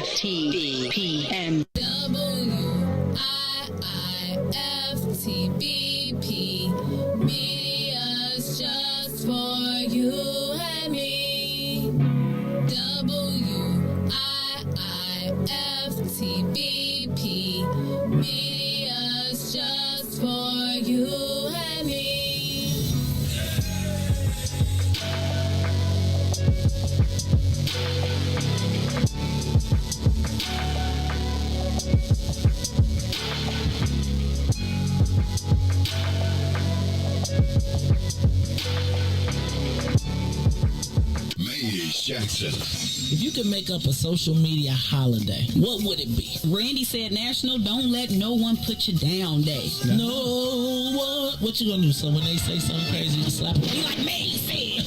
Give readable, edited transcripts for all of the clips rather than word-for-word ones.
WIIFTBP and WIIFTBP. Media's just for you and me. WIIFTBP. Media's just for you and me. Jackson. If you could make up a social media holiday, what would it be? Randy said National Don't Let No One Put You Down Day. No one. What you gonna do? So when they say something crazy, you slap them? Be like me said.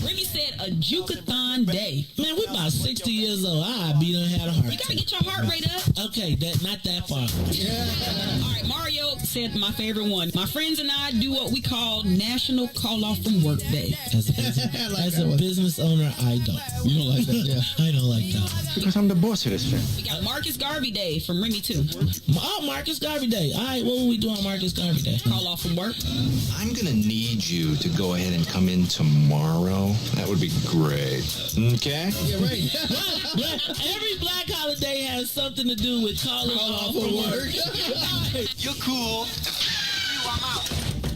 Remy said a Juke-a-thon Day. Man, we about 60 years old. I be done had a heart You gotta get your heart rate up. Okay, that not that far. All right, Mario said my favorite one. My friends and I do what we call National Call Off from Work Day. As a business owner, I don't. You don't like that? Yeah. I don't like that. Because I'm the boss of this thing. We got Marcus Garvey Day from Remy too. Oh, Marcus Garvey Day. All right, what will we do on Marcus Garvey Day? Call off from work. I'm going to need you to go ahead and come in tomorrow. That would be great. Okay? Yeah, right. Every black holiday has something to do with calling off from work. You're cool. I'm out.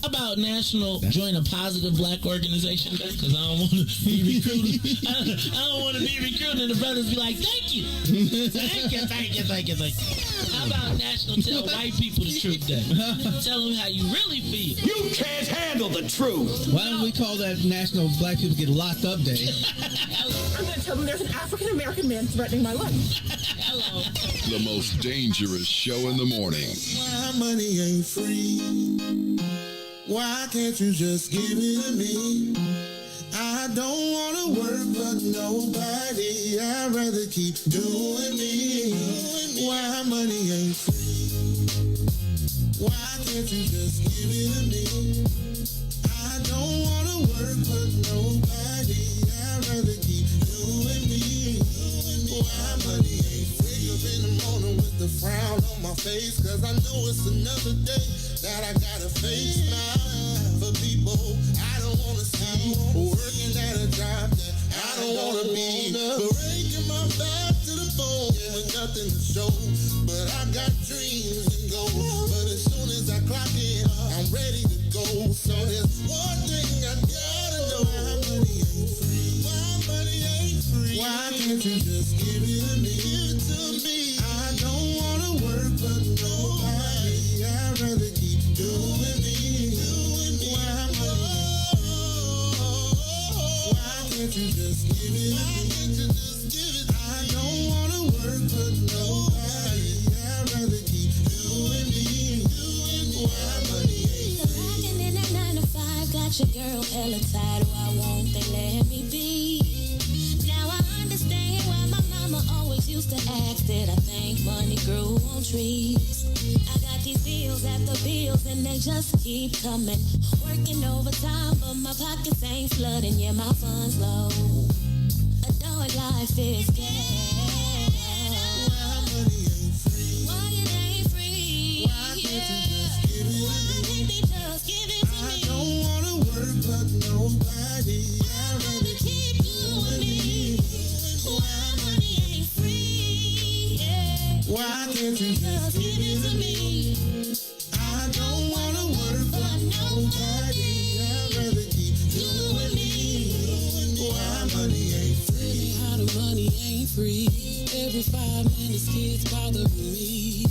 How about National Join a Positive Black Organization Day? Because I don't want to be recruited. I don't want to be recruited and the brothers be like, thank you. Thank you. How about National Tell White People the Truth Day? Tell them how you really feel. You can't handle the truth. Why don't we call that National Black People Get Locked Up Day? I'm going to tell them there's an African-American man threatening my life. Hello. The most dangerous show in the morning. Why money ain't free? Why can't you just give it to me? I don't want to wanna work but nobody. I'd rather keep doing me. Why money ain't free? Why can't you just give it to me? I don't wanna work but nobody. I'd rather keep doing me. Why money ain't free? Up in the morning with the frown on my face, cause I know it's another day that I gotta face now. For people I don't wanna see, working at a job that I don't wanna be, breaking my back to the bone with nothing to show. But I got dreams and goals, but as soon as I clock in, I'm ready to go. So there's one thing I gotta know: why money ain't free? Why money ain't free? Why can't you just give it to me? Give it to me. I don't wanna work but nobody. I'd rather keep doing me. Why money? Why can't you just give it? Why can't you just give it? I don't wanna work but nobody. I'd rather keep doing me. Why money ain't free? Rocking in that 9 to 5, got your girl hella tired. Why won't they let me be? Now I understand why my mama always used to ask, did I think money grew on trees? I got these bills after bills and they just keep coming. Working overtime but my pockets ain't flooding. Yeah, my funds low. Adult life is gas. Why money ain't free? Why it ain't free? Why can't you just give it? Why can't they just give it to I me? don't wanna work but nobody. I'd rather Keep doing me. Why money ain't free? Yeah. Why can't you Just give it to me. I don't wanna work but nobody. I'd rather keep doing me. Why money ain't free? How the money ain't free. Every 5 minutes kids bothering me.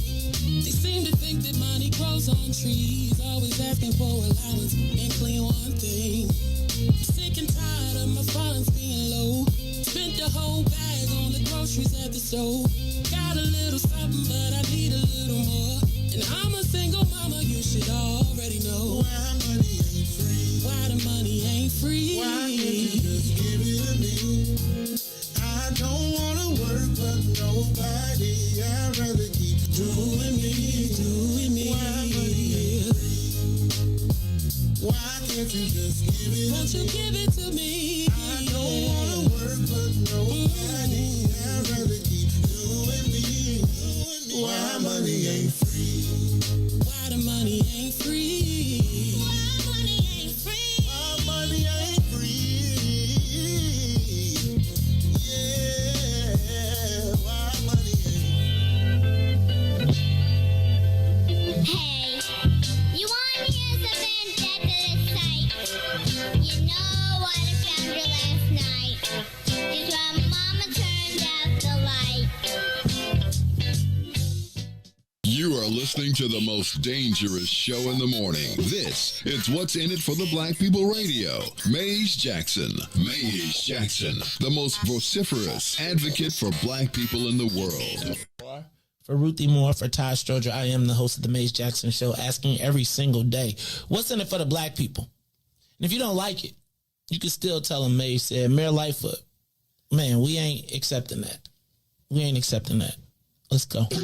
They seem to think that money grows on trees. Always asking for allowance and clean one thing. I'm sick and tired of my funds being low. Spent the whole bag on the groceries at the store. Got a little something but I need a little more. And I'm a single mama, you should already know. Why money ain't free? Why the money ain't free. Why can't you just give it to me? I don't wanna work but nobody. I'd rather keep doing me. Doing me. Why money ain't free? Why can't you just give it? Won't you give it to me? I don't wanna work but nobody. I'd rather keep doing me. Why money ain't free? Why the money ain't free? Why money ain't free? Why money ain't free? Yeah, why money ain't Hey, you want to hear something ridiculous sight? You know what I found her last night? Is when Mama turned out the light. You are listening to the most dangerous show in the morning. This is What's in It for the Black People Radio. Maze Jackson. Maze Jackson, the most vociferous advocate for black people in the world. For Ruthie Moore, for Todd Stoger, I am the host of the Maze Jackson Show, asking every single day, what's in it for the black people? And if you don't like it, you can still tell them Maze said, Mayor Lightfoot, man, we ain't accepting that. We ain't accepting that. Let's go. Yeah.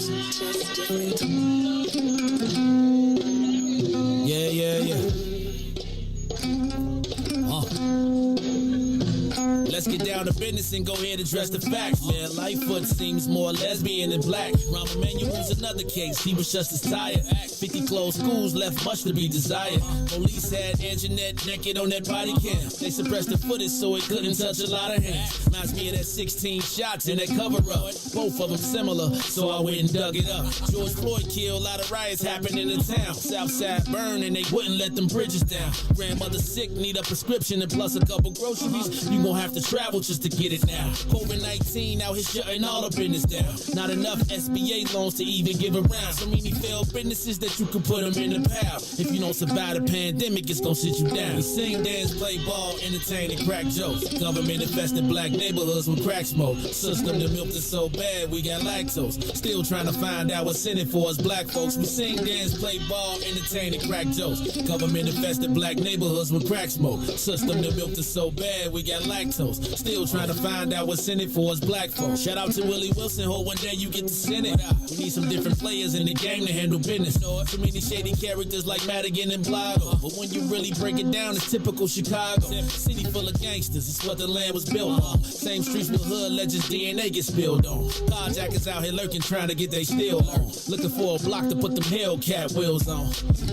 Let's get down to business and go ahead and address the facts, man. Lightfoot seems more lesbian than black. Rahm Emanuel's another case. He was just as tired. 50 closed schools left much to be desired. Police had Anjanette naked on that body cam. They suppressed the footage so it couldn't touch a lot of hands. Reminds me of that 16 shots in that cover up. Both of them similar, so I went and dug it up. George Floyd killed, a lot of riots happened in the town. Southside burned and they wouldn't let them bridges down. Grandmother sick, need a prescription and plus a couple groceries. You gon' have to travel just to get it now. COVID-19 out here shutting all the business down. Not enough SBA loans to even give around. So many failed businesses that you can put them in the pile. If you don't survive the pandemic, it's gonna sit you down. We sing, dance, play ball, entertain, and crack jokes. Government infested black neighborhoods with crack smoke. System that milked us so bad, we got lactose. Still trying to find out what's in it for us black folks. We sing, dance, play ball, entertain, and crack jokes. Government infested black neighborhoods with crack smoke. System that milked us so bad, we got lactose. Still trying to find out what's in it for us black folks. Shout out to Willie Wilson, hope one day you get to send it. We need some different players in the game to handle business. Too many shady characters like Madigan and Blago. But when you really break it down, it's typical Chicago. City full of gangsters, it's what the land was built on. Same streets with hood legends, DNA get spilled on. Carjackers out here lurking, trying to get they steel on. Looking for a block to put them Hellcat wheels on.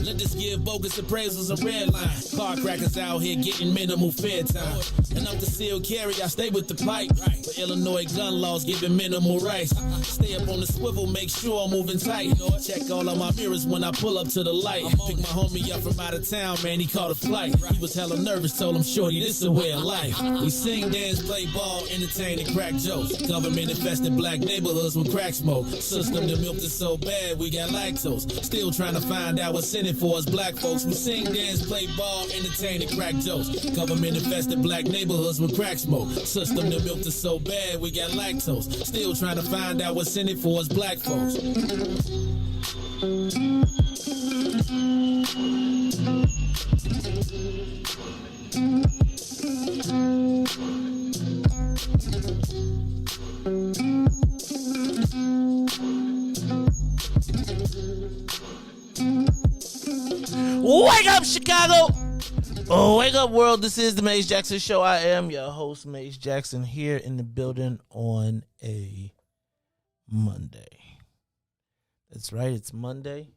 Let us give bogus appraisals a red line. Car crackers out here getting minimal fair time. And I'm the seal carry, I stay with the pipe. But Illinois gun laws giving minimal rights. Stay up on the swivel, make sure I'm moving tight. Check all of my mirrors when I pull up to the light. Pick my homie up from out of town, man, he caught a flight. He was hella nervous, told him, shorty, this a way of life. We sing, dance, play ball, entertain, and crack jokes. Government infested black neighborhoods with crack smoke. System that milked us so bad, we got lactose. Still trying to find out what's in it for us black folks. We sing, dance, play ball, entertain, and crack jokes. Government infested black neighborhoods with crack smoke. System that milked us so bad, we got lactose. Still trying to find out what's in it for us black folks. Wake up, Chicago! Oh, wake up, world. This is the Maze Jackson Show. I am your host, Maze Jackson, here in the building on a Monday. That's right, it's Monday.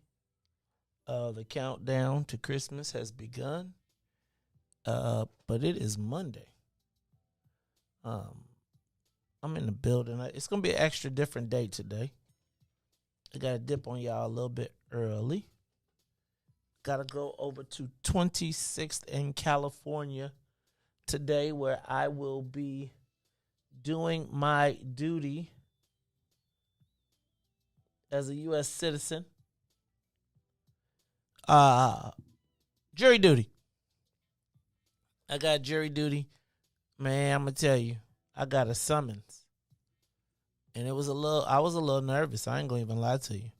The countdown to Christmas has begun. But it is Monday. I'm in the building. It's going to be an extra different day today. I got to dip on y'all a little bit early. Got to go over to 26th in California today, where I will be doing my duty as a U.S. citizen. Jury duty. I got jury duty. Man, I'm going to tell you, I got a summons. And I was a little nervous. I ain't going to even lie to you.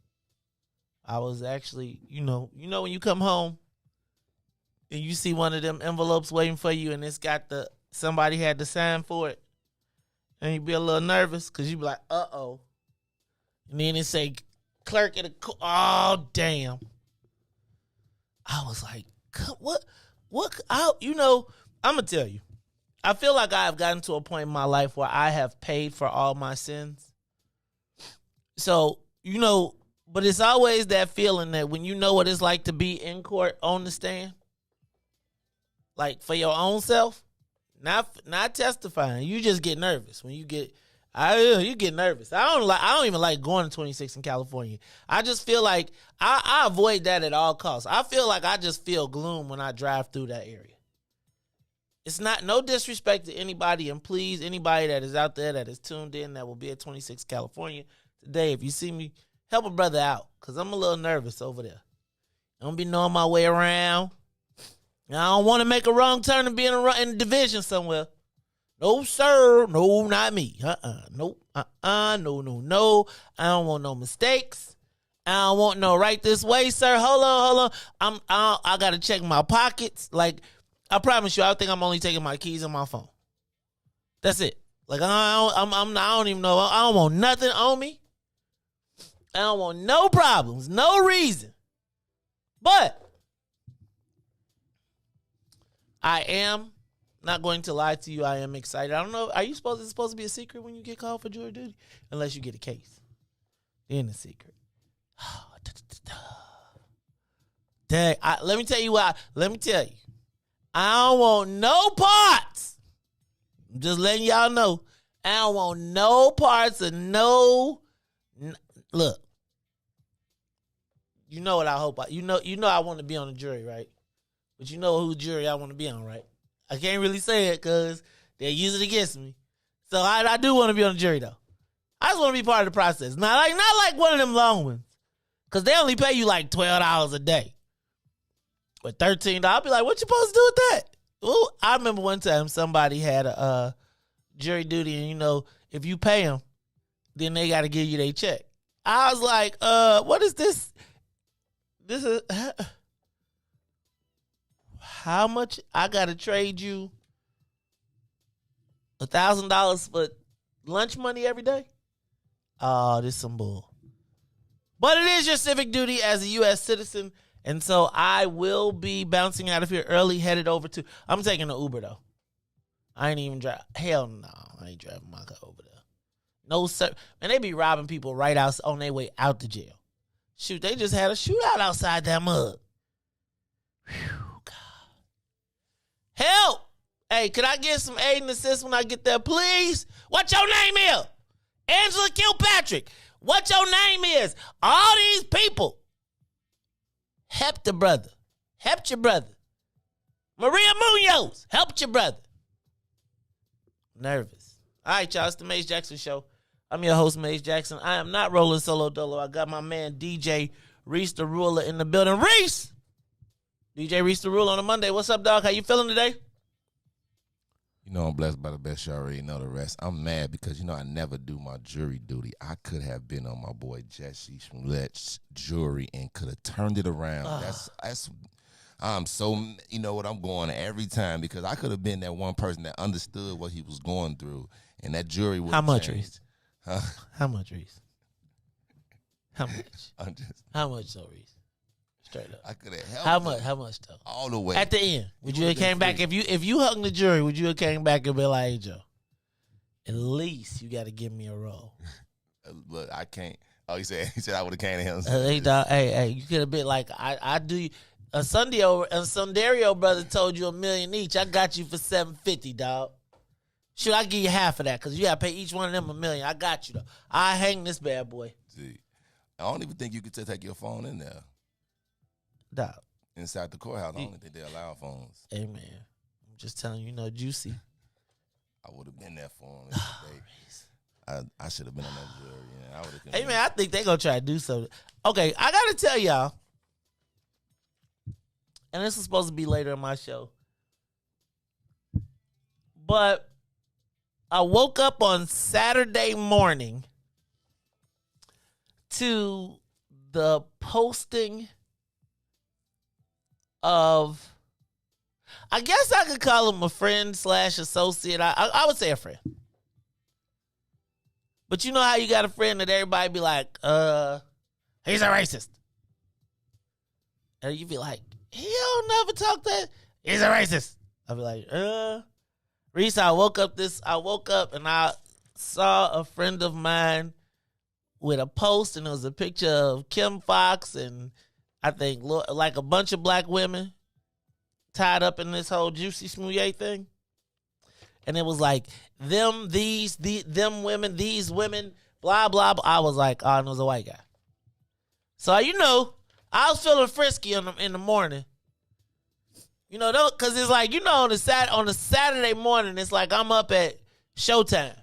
I was actually, you know when you come home and you see one of them envelopes waiting for you and it's got somebody had to sign for it. And you be a little nervous because you be like, uh-oh. And then it say, clerk at a court. Oh, damn. I was like, what? I'm going to tell you. I feel like I have gotten to a point in my life where I have paid for all my sins. So, but it's always that feeling that when you know what it's like to be in court on the stand, like for your own self, not testifying, you just get nervous when you get nervous. I don't even like going to 26 in California. I just feel like I avoid that at all costs. I feel like I just feel gloom when I drive through that area. It's no disrespect to anybody, and please, anybody that is out there that is tuned in that will be at 26 California today, if you see me, help a brother out, because I'm a little nervous over there. I don't be knowing my way around. I don't want to make a wrong turn and be in a division somewhere. No, sir. No, not me. Nope. No. I don't want no mistakes. I don't want no right this way, sir. Hold on. I got to check my pockets. Like, I promise you, I think I'm only taking my keys and my phone. That's it. Like, I don't even know. I don't want nothing on me. I don't want no problems, no reason. But I am not going to lie to you. I am excited. I don't know. Is it supposed to be a secret when you get called for jury duty? Unless you get a case. Then a secret. Dang. Let me tell you why. Let me tell you. I don't want no parts. I'm just letting y'all know. I don't want no parts of no. Look. You know what I hope. You know I want to be on the jury, right? But you know who jury I want to be on, right? I can't really say it because they use it against me. So I do want to be on the jury, though. I just want to be part of the process. Not like one of them long ones. Because they only pay you like $12 a day. Or $13. I'll be like, what you supposed to do with that? Well, I remember one time somebody had a jury duty, and if you pay them, then they got to give you their check. I was like, what is this? This is how much I got to trade you $1,000 for lunch money every day? Oh, this some bull. But it is your civic duty as a U.S. citizen, and so I will be bouncing out of here early, headed over to... I'm taking an Uber, though. I ain't even drive. Hell no, I ain't driving my car over there. No, sir. Man, they be robbing people right out on their way out to jail. Shoot, they just had a shootout outside that mug. Whew, God. Help! Hey, can I get some aid and assist when I get there, please? What your name is? Angela Kilpatrick. What your name is? All these people. Help the brother. Help your brother. Maria Munoz. Help your brother. Nervous. All right, y'all. It's the Maze Jackson Show. I'm your host, Maze Jackson. I am not rolling solo dolo. I got my man, DJ Riis the Ruler, in the building. Riis! DJ Riis the Ruler on a Monday. What's up, dog? How you feeling today? You know I'm blessed by the best. You already know the rest. I'm mad because, I never do my jury duty. I could have been on my boy Jesse Smollett jury and could have turned it around. I'm so, I'm going every time because I could have been that one person that understood what he was going through, and that jury would. How much, changed. Riis? Huh? How much, Riis? How much? How much, though, Riis? Straight up. I could have helped. How much? How much, though? All the way. At the end, would you have came back if you hung the jury? Would you have came back and be like, hey, Joe, at least you got to give me a role. Look, I can't. Oh, he said I would have came to him. Hey, dog, hey, you could have been like, I do. A Sundario brother told you $1 million each. I got you for $750, dog. Should I give you half of that? Because you got to pay each one of them $1 million. I got you, though. I hang this bad boy. See, I don't even think you could take your phone in there. Dog. Inside the courthouse, I don't think they allow phones. Hey, man. I'm just telling you, Juicy. I would have been there for him. I should have been on that jury. Yeah, I would have. Hey, man, I think they're going to try to do something. Okay, I got to tell y'all, and this is supposed to be later in my show, but I woke up on Saturday morning to the posting of, I guess I could call him a friend / associate. I would say a friend. But you know how you got a friend that everybody be like, he's a racist. And you be like, he'll never talk that. He's a racist. I'll be like, Riis, I woke up and I saw a friend of mine with a post, and it was a picture of Kim Fox and I think like a bunch of black women tied up in this whole Juicy Smollett thing. And it was like, them women, these women, blah, blah, blah. I was like, oh, and it was a white guy. So, I was feeling frisky in the morning. Because it's like, on the Saturday morning, it's like I'm up at showtime.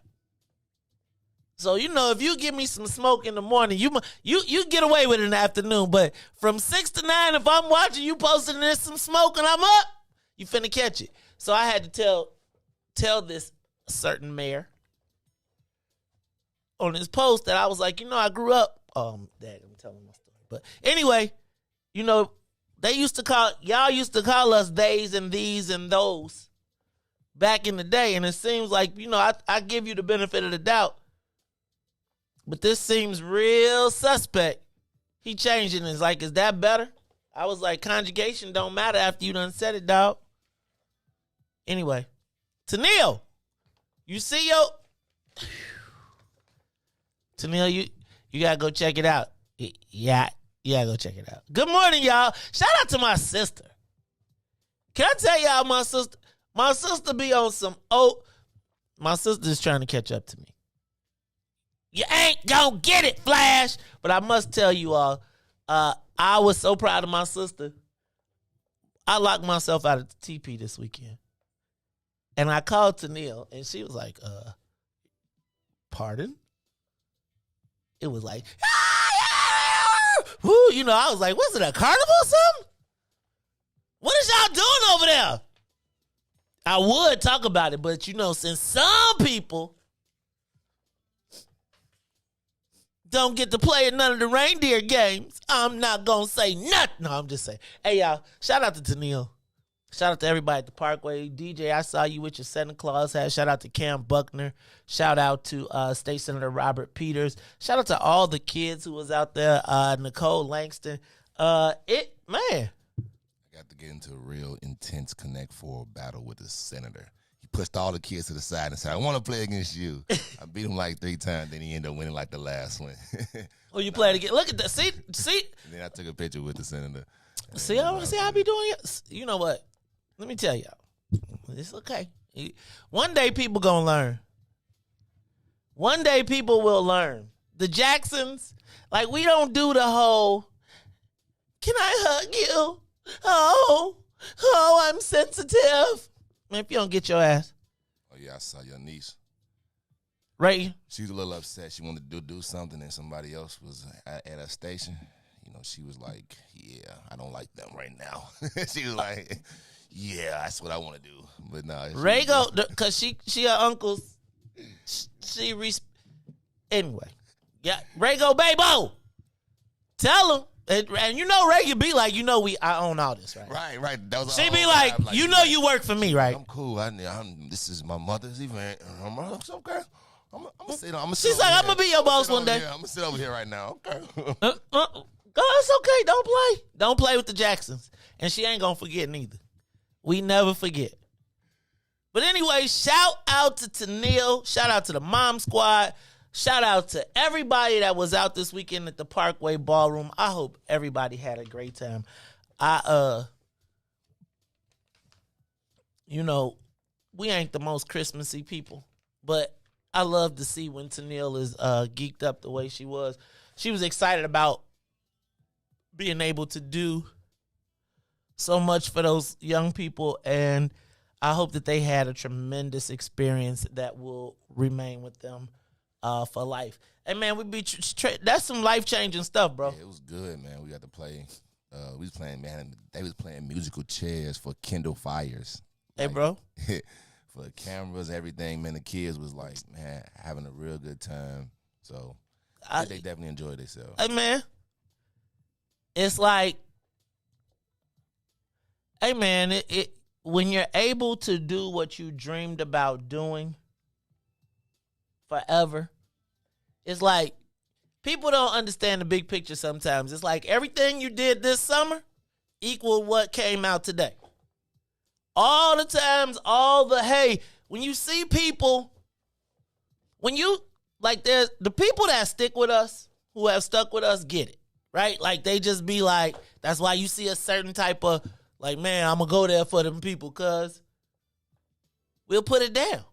So, if you give me some smoke in the morning, you get away with it in the afternoon. But from 6 to 9, if I'm watching you posting there's some smoke and I'm up, you finna catch it. So I had to tell this certain mayor on his post that I was like, I grew up. I'm telling my story. But anyway, y'all used to call us theys and these and those back in the day. And it seems like, I give you the benefit of the doubt. But this seems real suspect. He changed it and is like, is that better? I was like, conjugation don't matter after you done said it, dog. Anyway, Tennille, you see Tennille, you gotta go check it out. Yeah, you gotta go check it out. Good morning, y'all. Shout out to my sister. Can I tell y'all my sister be on some, my sister's trying to catch up to me. You ain't gonna get it, Flash. But I must tell you all, I was so proud of my sister. I locked myself out of the TP this weekend. And I called Tennille, and she was like, pardon? It was like, woo, I was like, was it a carnival or something? What is y'all doing over there? I would talk about it, but since some people don't get to play in none of the reindeer games, I'm not going to say nothing. No, I'm just saying. Hey, y'all, shout out to Tennille. Shout out to everybody at the Parkway. DJ, I saw you with your Santa Claus hat. Shout out to Cam Buckner. Shout out to State Senator Robert Peters. Shout out to all the kids who was out there. Nicole Langston. Man. I got to get into a real intense Connect 4 battle with the senator. He pushed all the kids to the side and said, I want to play against you. I beat him like 3 times, then he ended up winning like the last one. Oh, you played again. Look at that. See? And then I took a picture with the senator. See how I be doing it? You know what? Let me tell y'all. It's okay. One day people gonna learn. One day people will learn. The Jacksons, like, we don't do the whole, can I hug you? Oh, I'm sensitive. Man, if you don't get your ass. Oh, yeah, I saw your niece. Right? She was a little upset. She wanted to do something, and somebody else was at her station. You know, she was like, yeah, I don't like them right now. She was like, yeah, that's what I want to do. But no. Rago, because she her uncle's, anyway. Yeah, Rago Babo. Tell him. And you know Ray, you be like, I own all this, right? Right. That was she be like, you work for me, right? I'm cool. This is my mother's event. It's okay. I'm gonna sit. She's like, I'm gonna be your boss one day. I'm gonna sit over here right now. Okay. It's okay. Don't play. Don't play with the Jacksons. And she ain't gonna forget neither. We never forget. But anyway, shout out to Tennille. Shout out to the Mom Squad. Shout out to everybody that was out this weekend at the Parkway Ballroom. I hope everybody had a great time. We ain't the most Christmassy people, but I love to see when Tennille is geeked up the way she was. She was excited about being able to do so much for those young people, and I hope that they had a tremendous experience that will remain with them for life. Hey, man, that's some life-changing stuff, bro. Yeah, it was good, man. We got to play. We was playing, man. They was playing musical chairs for Kindle Fires. Hey, bro. For cameras, everything, man. The kids was like, man, having a real good time. So they definitely enjoyed themselves. Hey, man. It's like, hey, man, when you're able to do what you dreamed about doing forever, it's like people don't understand the big picture sometimes. It's like everything you did this summer equal what came out today. All the times, when you see people, there's the people that stick with us, who have stuck with us, get it, right? Like, they just be like, that's why you see a certain type of, like, man, I'm going to go there for them people, because we'll put it down.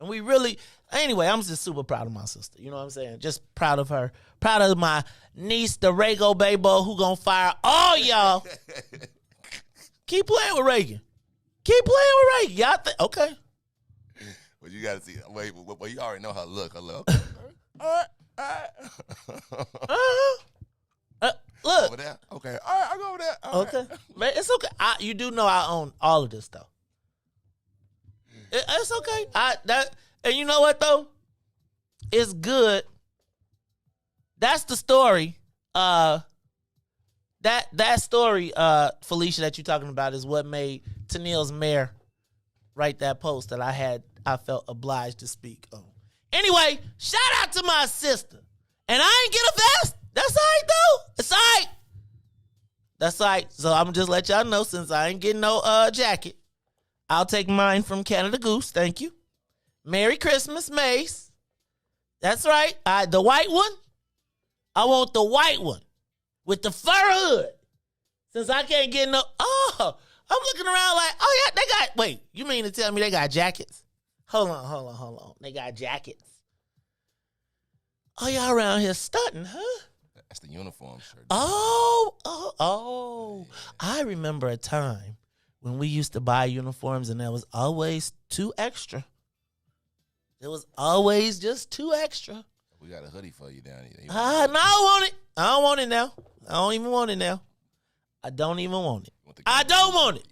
And we really, anyway, I'm just super proud of my sister. You know what I'm saying? Just proud of her. Proud of my niece, the Rago Babo, who going to fire all y'all. Keep playing with Reagan. Keep playing with Reagan. Y'all think, okay. Well, you got to see. Wait, well, you already know her look. Her look. All right. Look. Over there? Okay. All right, I'll go over there. All okay. Right. Man, it's okay. You do know I own all of this stuff. It's okay. And you know what, though? It's good. That's the story. That story, Felicia, that you're talking about is what made Tennille's mayor write that post that I felt obliged to speak on. Anyway, shout out to my sister. And I ain't get a vest. That's all right, though. It's all right. That's all right. So I'm going to just let y'all know, since I ain't getting no jacket, I'll take mine from Canada Goose. Thank you. Merry Christmas, Mace. That's right. The white one. I want the white one with the fur hood. Since I can't get no... Oh, I'm looking around like, oh, yeah, they got... Wait, you mean to tell me they got jackets? Hold on. They got jackets. Oh, y'all around here stunting, huh? That's the uniform shirt. Oh. I remember a time when we used to buy uniforms and there was always 2 extra. There was always just 2 extra. We got a hoodie for you down here. No, I don't want it. I don't want it now. I don't even want it now. I don't even want it. I don't want it.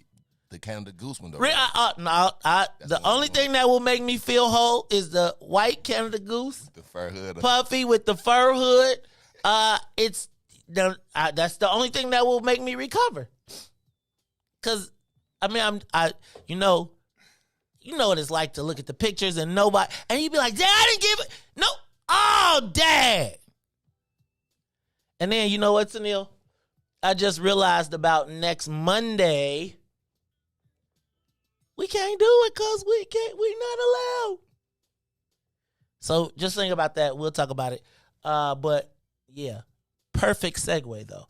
The Canada Goose one, though. The only thing that will make me feel whole is the white Canada Goose. The fur hood. Puffy with the fur hood. That's the only thing that will make me recover. Because I mean, you know what it's like to look at the pictures and nobody, and you be like, Dad, I didn't give it. No. Oh, Dad. And then, you know what, Sunil? I just realized about next Monday, we can't do it because we're not allowed. So just think about that. We'll talk about it. But yeah, perfect segue though.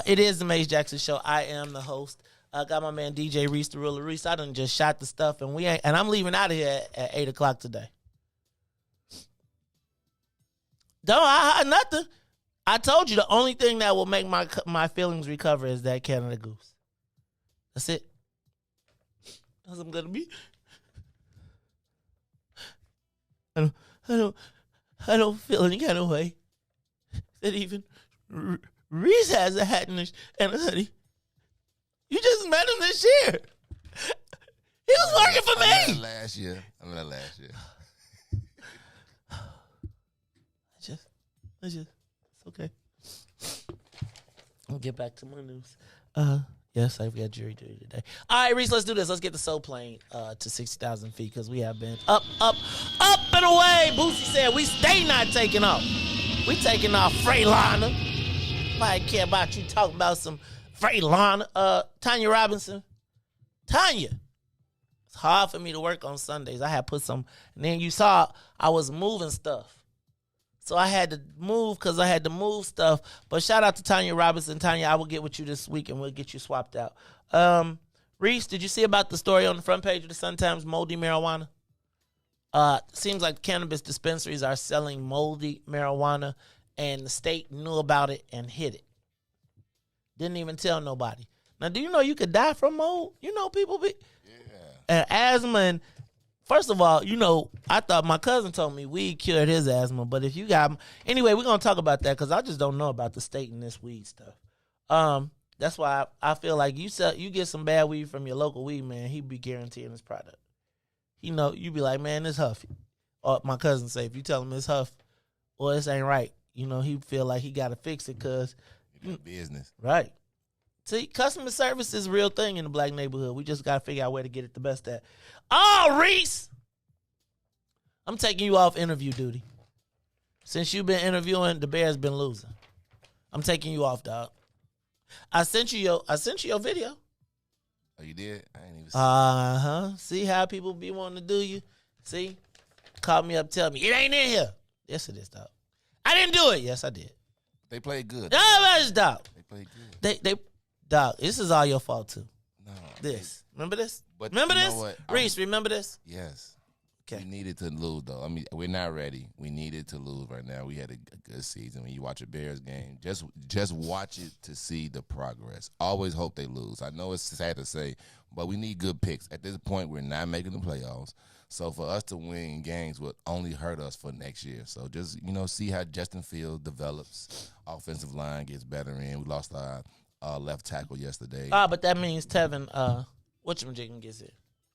It is the Maze Jackson Show. I am the host. I got my man DJ Riis, the ruler Riis. I done just shot the stuff, and I'm leaving out of here at 8:00 today. Nothing. I told you the only thing that will make my feelings recover is that Canada Goose. That's it. That's what I'm gonna be. I don't feel any kind of way that even Riis has a hat and a hoodie. You just met him this year. He was working for me. I met last year. It's okay. I'll get back to my news. Yes, I've got jury duty today. All right, Riis, let's do this. Let's get the soul plane to 60,000 feet because we have been up and away. Boosie said we stay not taking off. We taking off Freightliner. Nobody care about you talking about some Freightliner. Tanya Robinson. Tanya. It's hard for me to work on Sundays. I had put some, and then you saw I was moving stuff. So I had to move because I had to move stuff. But shout out to Tanya Robinson. Tanya, I will get with you this week and we'll get you swapped out. Riis, did you see about the story on the front page of the Sun-Times, moldy marijuana? Seems like cannabis dispensaries are selling moldy marijuana and the state knew about it and hid it. Didn't even tell nobody. Now, do you know you could die from mold? You know people be... And asthma and... First of all, you know, I thought my cousin told me weed cured his asthma, but if you got... Anyway, we're going to talk about that because I just don't know about the state and this weed stuff. That's why I feel like you get some bad weed from your local weed man, he be guaranteeing his product. You know, you be like, man, it's huff. Or my cousin say, if you tell him it's huff or this ain't right, you know, he feel like he got to fix it because... Business. Right. See, customer service is a real thing in the black neighborhood. We just got to figure out where to get it the best at. Oh, Riis! I'm taking you off interview duty. Since you've been interviewing, the Bears been losing. I'm taking you off, dog. I sent you your video. Oh, you did? I ain't even see it. See how people be wanting to do you? See? Call me up, tell me, it ain't in here. Yes, it is, dog. I didn't do it. Yes, I did. They played good. No, it's dog. They played good. They dog, this is all your fault, too. No. Remember this? But remember you this? know what? Riis, remember this? Yes. Okay. We needed to lose, though. I mean, we're not ready. We needed to lose right now. We had a good season. When you watch a Bears game, just watch it to see the progress. Always hope they lose. I know it's sad to say, but we need good picks. At this point, we're not making the playoffs. So for us to win games would only hurt us for next year. So just, see how Justin Fields develops. Offensive line gets better in. We lost our left tackle yesterday. But that means Tevin, whatchamajigam gets it.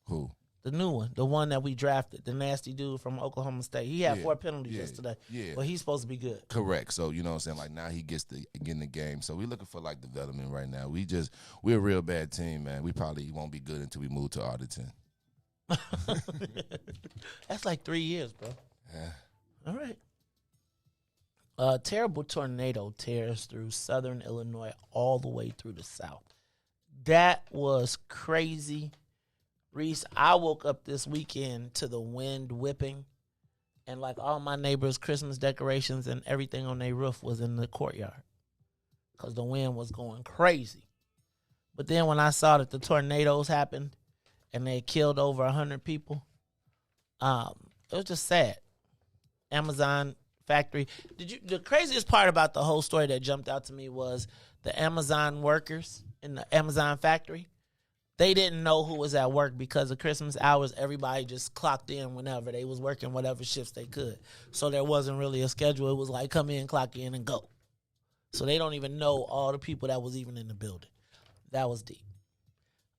Who? The new one, the one that we drafted, the nasty dude from Oklahoma State. He had 4 penalties yesterday. Yeah. But he's supposed to be good. Correct. So, you know what I'm saying? Like, now he gets to get in the game. So, we're looking for, development right now. We're a real bad team, man. We probably won't be good until we move to Arlington. That's like 3 years, bro. Yeah. All right. A terrible tornado tears through southern Illinois all the way through the south. That was crazy. Riis, I woke up this weekend to the wind whipping, and all my neighbors' Christmas decorations and everything on their roof was in the courtyard because the wind was going crazy. But then when I saw that the tornadoes happened and they killed over 100 people, it was just sad. Amazon factory. The craziest part about the whole story that jumped out to me was the Amazon workers in the Amazon factory. They didn't know who was at work because of Christmas hours. Everybody just clocked in whenever. They was working whatever shifts they could. So there wasn't really a schedule. It was like come in, clock in, and go. So they don't even know all the people that was even in the building. That was deep.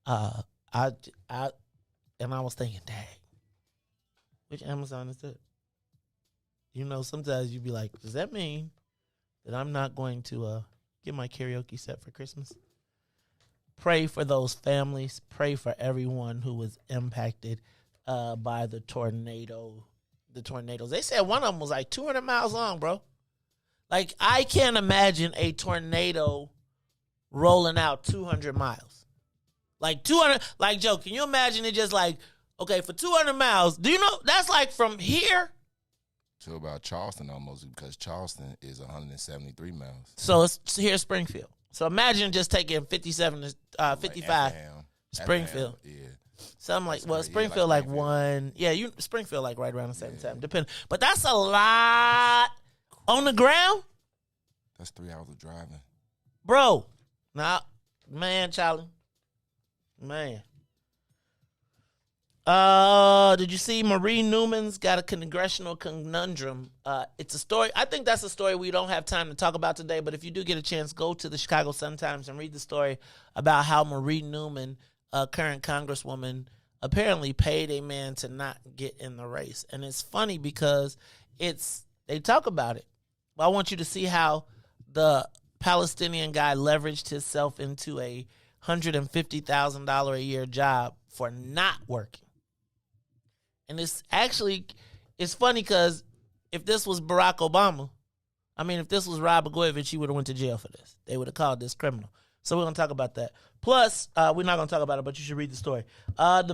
I was thinking, dang, which Amazon is that? Sometimes you be like, does that mean that I'm not going to get my karaoke set for Christmas? pray for those families. Pray for everyone who was impacted by the tornado. The tornadoes. They said one of them was like 200 miles long, bro. Like, I can't imagine a tornado rolling out 200 miles. Like 200, like, Joe, can you imagine it just like, okay, for 200 miles, do you know, that's like from here to about Charleston almost, because Charleston is 173 miles. So it's here, Springfield. So imagine just taking 57 to 55, Springfield. Yeah. Something like, well, Springfield like one, Springfield like right around the same time, depending. But that's a lot on the ground. That's 3 hours of driving. Bro, man, Charlie. Man. Did you see Marie Newman's got a congressional conundrum? It's a story. I think that's a story we don't have time to talk about today, but if you do get a chance, go to the Chicago Sun-Times and read the story about how Marie Newman, a current congresswoman, apparently paid a man to not get in the race. And it's funny because they talk about it. But I want you to see how the Palestinian guy leveraged himself into a $150,000 a year job for not working. And it's funny because if this was Barack Obama, if this was Rod Blagojevich, he would have went to jail for this. They would have called this criminal. So we're going to talk about that. Plus, we're not going to talk about it, but you should read the story. The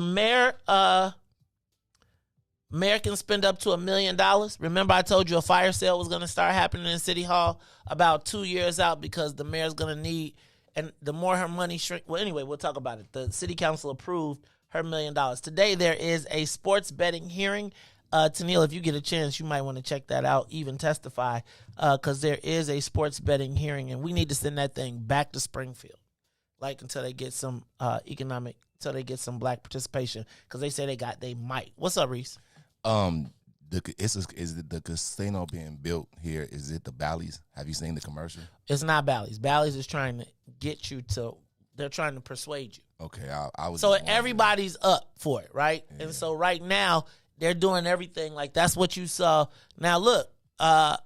mayor can spend up to $1 million. Remember I told you a fire sale was going to start happening in City Hall about 2 years out because the mayor's going to need, and the more her money shrink. Well, anyway, we'll talk about it. The city council approved her $1 million. Today there is a sports betting hearing. Tennille, if you get a chance, you might want to check that out, even testify, because there is a sports betting hearing, and we need to send that thing back to Springfield, like until they get some until they get some black participation, because they say they might. What's up, Riis? Is the casino being built here? Is it the Bally's? Have you seen the commercial? It's not Bally's. Bally's is trying to get you to. They're trying to persuade you. Okay, I was. So everybody's up for it, right? Yeah. And so right now they're doing everything like that's what you saw. Now look, I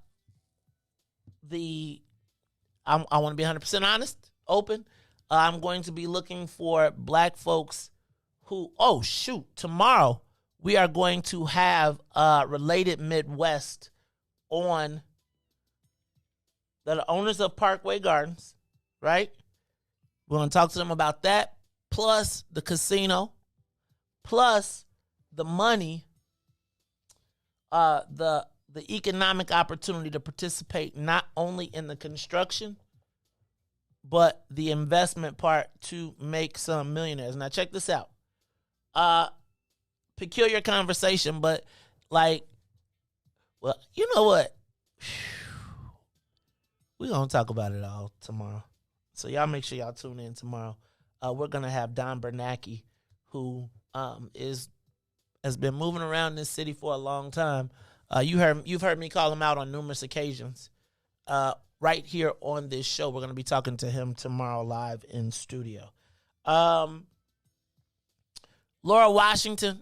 want to be 100% honest, open. I'm going to be looking for black folks who. Oh shoot! Tomorrow we are going to have Related Midwest on the owners of Parkway Gardens, right? We're going to talk to them about that, plus the casino, plus the money, the economic opportunity to participate not only in the construction, but the investment part to make some millionaires. Now, check this out. Peculiar conversation, but you know what? We're going to talk about it all tomorrow. So y'all make sure y'all tune in tomorrow. We're going to have Don Bernanke, who has been moving around this city for a long time. You've heard me call him out on numerous occasions. Right here on this show, we're going to be talking to him tomorrow live in studio. Laura Washington.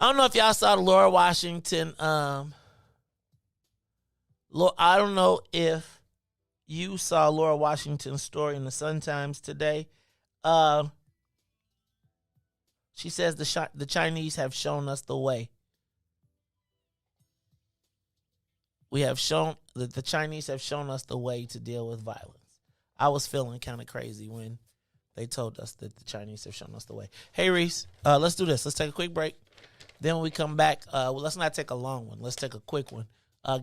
I don't know if y'all saw the Laura Washington. I don't know if you saw Laura Washington's story in the Sun-Times today. She says the Chinese have shown us the way. The Chinese have shown us the way to deal with violence. I was feeling kind of crazy when they told us that the Chinese have shown us the way. Hey, Riis, let's do this. Let's take a quick break. Then when we come back, let's not take a long one. Let's take a quick one.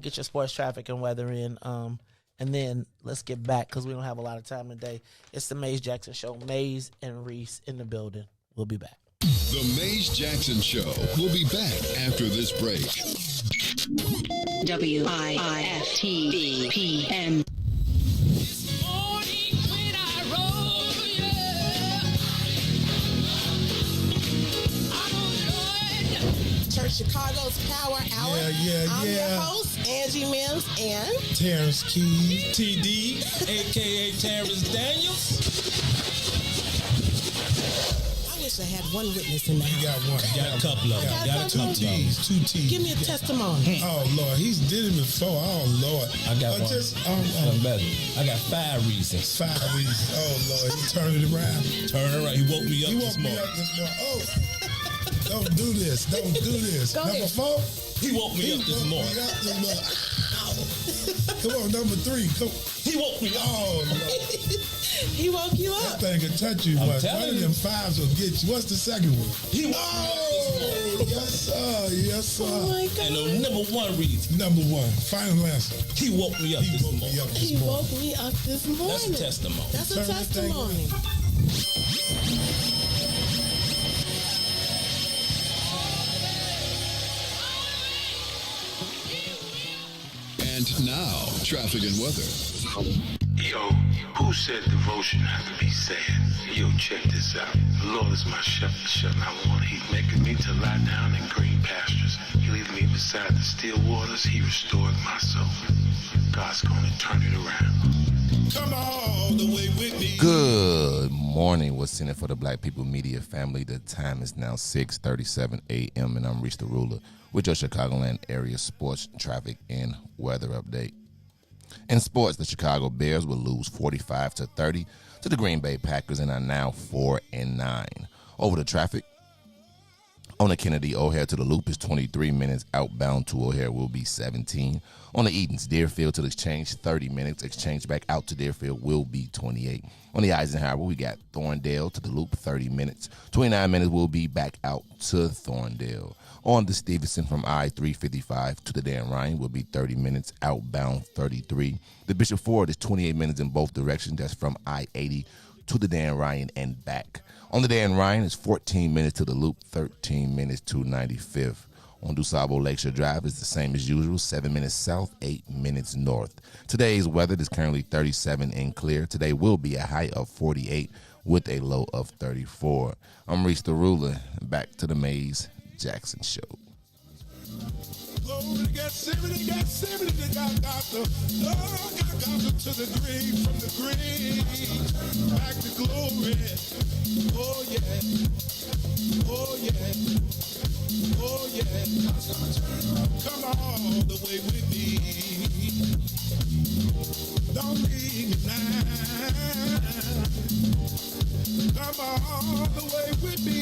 Get your sports, traffic, and weather in. And then let's get back because we don't have a lot of time today. It's the Maze Jackson Show. Maze and Riis in the building. We'll be back. The Maze Jackson Show. We'll be back after this break. WIIFTBP. Chicago's Power Hour. I'm your host, Angie Mims, and Terrence Keys, TD, a.k.a. Terrence Daniels. I wish I had one witness in the house. You got one. Got a couple of them. Got a couple of them. Two T's. Give me a testimony. Oh, Lord. He's did it before. Oh, Lord. I got one. One better. I got 5 reasons. 5 reasons. Oh, Lord. He turned it around. Turn it around. He woke me up this morning. Oh. Don't do this. Don't do this. Go Number ahead. 4. He woke me up this morning. Come on, number 3. Come. He woke me up. Oh, Lord. He woke you up. That thing can touch you. I'm One telling of them 5s will get you. What's the second one? He woke Oh, yes, sir. Yes, sir. Oh my God. And the number 1 reason. Number 1. Final answer. He woke me up He this woke morning. me up this He morning. woke me up this morning. That's a testimony. That's a Turn that thing testimony. And now, traffic and weather. Yo, who said devotion has to be sad? Yo, check this out. The Lord is my shepherd, I want. He's making me to lie down in green pastures. He leads me beside the still waters. He restored my soul. God's gonna turn it around. Come all the way with me. Good morning. What's in it for the Black People Media family? The time is now 6:37 a.m. and I'm Riis the Ruler with your Chicagoland area sports, traffic, and weather update. In sports, the Chicago Bears will lose 45-30 to the Green Bay Packers and are now 4-9. Over the traffic, on the Kennedy O'Hare to the Loop is 23 minutes. Outbound to O'Hare will be 17. On the Edens, Deerfield to the Exchange, 30 minutes. Exchange back out to Deerfield will be 28. On the Eisenhower, we got Thorndale to the Loop, 30 minutes. 29 minutes will be back out to Thorndale. On the Stevenson from I-355 to the Dan Ryan will be 30 minutes. Outbound, 33. The Bishop Ford is 28 minutes in both directions. That's from I-80 to the Dan Ryan and back. On the Dan Ryan, it's 14 minutes to the Loop, 13 minutes to 95th. On DuSable Lakeshore Drive, it's the same as usual, 7 minutes south, 8 minutes north. Today's weather is currently 37 and clear. Today will be a high of 48 with a low of 34. I'm Riis the Ruler. Back to the Mays Jackson Show. Glory got 70, got 70, they got doctor. Oh, got doctor to the grave, from the grave back to glory. Oh yeah, oh yeah, oh yeah. Come all the way with me. Don't leave me now. Come all the way with me.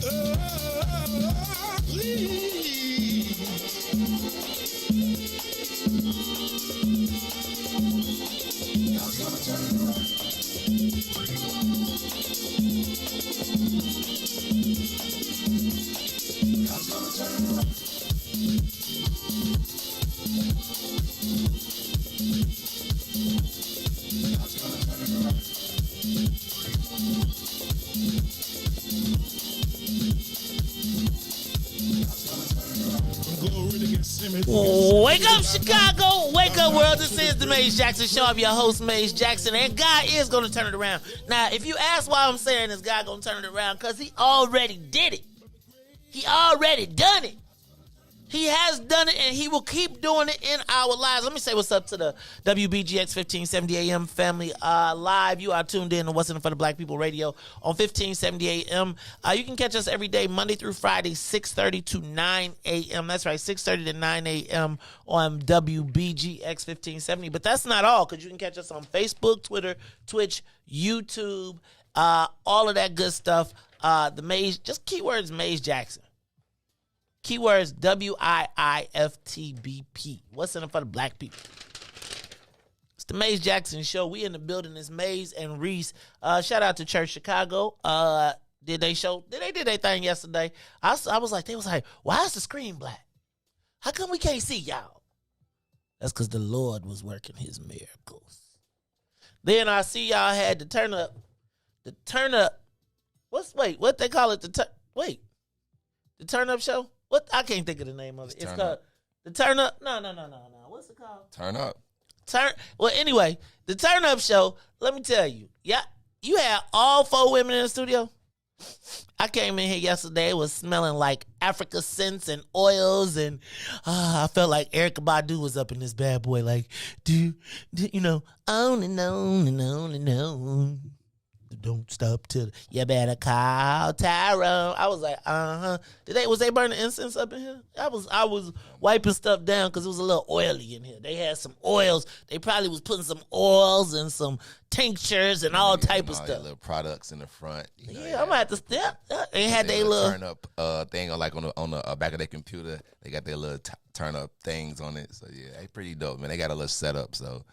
Oh, please. God's gonna turn it around. God's gonna turn it around. God's gonna turn it around. Wake up, Chicago. Wake up, world. This is the Mays Jackson Show. I'm your host, Mays Jackson, and God is going to turn it around. Now, if you ask why I'm saying this, God going to turn it around, because he already did it. He already done it. He has done it, and he will keep doing it in our lives. Let me say what's up to the WBGX 1570 AM family live. You are tuned in to What's in it for the Black People Radio on 1570 AM. You can catch us every day, Monday through Friday, 6:30 to 9 a.m. That's right, 6:30 to 9 a.m. on WBGX 1570. But that's not all, because you can catch us on Facebook, Twitter, Twitch, YouTube, all of that good stuff. The Mays, just keywords Mays Jackson. Keywords WIIFTBP. What's in it for the black people? It's the Mays Jackson Show. We in the building. It's Mays and Riis. Shout out to Church Chicago. Did they did their thing yesterday? I was like, why is the screen black? How come we can't see y'all? That's because the Lord was working his miracles. Then I see y'all had the turn up. What they call it? The turn up show? What? I can't think of the name of it. It's called the Turn Up. No. What's it called? Turn Up. Well, anyway, the Turn Up show. Let me tell you. Yeah, you had all 4 women in the studio. I came in here yesterday. It was smelling like Africa scents and oils, and I felt like Erykah Badu was up in this bad boy. Like, do you know? On and on and on and on. don't stop till you better call Tyrone. I was like, Was they burning incense up in here? I was wiping stuff down because it was a little oily in here. They had some oils. They probably was putting some oils and some tinctures and all type of stuff. Little products in the front. I'm gonna have to step. They had their little turn up thing on the back of their computer. They got their little turn up things on it. So yeah, they pretty dope, man. They got a little setup. So.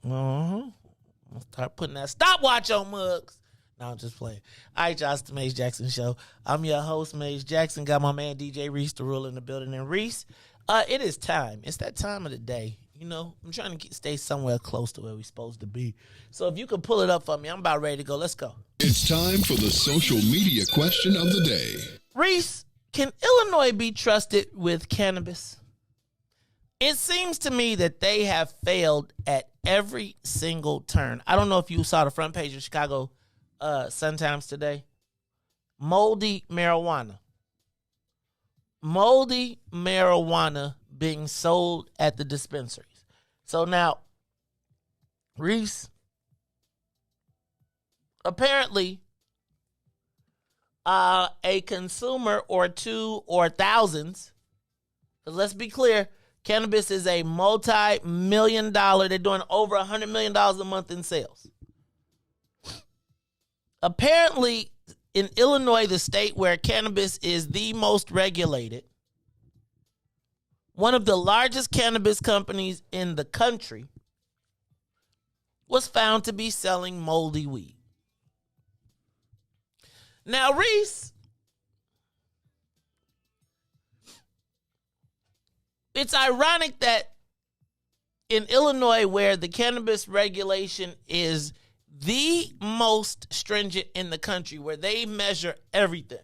I'll start putting that stopwatch on mugs. No, I'm just playing. All right, y'all, it's the Maze Jackson Show. I'm your host, Maze Jackson. Got my man, DJ Riis, the rule in the building. And Riis, it is time. It's that time of the day. You know, I'm trying to stay somewhere close to where we're supposed to be. So if you can pull it up for me, I'm about ready to go. Let's go. It's time for the social media question of the day. Riis, can Illinois be trusted with cannabis? It seems to me that they have failed at every single turn. I don't know if you saw the front page of Chicago Sun-Times today. Moldy marijuana. Moldy marijuana being sold at the dispensaries. So now, Riis, apparently a consumer or two or thousands, because let's be clear, cannabis is a multi-million-dollar. They're doing over $100 million a month in sales. Apparently, in Illinois, the state where cannabis is the most regulated, one of the largest cannabis companies in the country was found to be selling moldy weed. Now, Riis, it's ironic that in Illinois, where the cannabis regulation is the most stringent in the country, where they measure everything,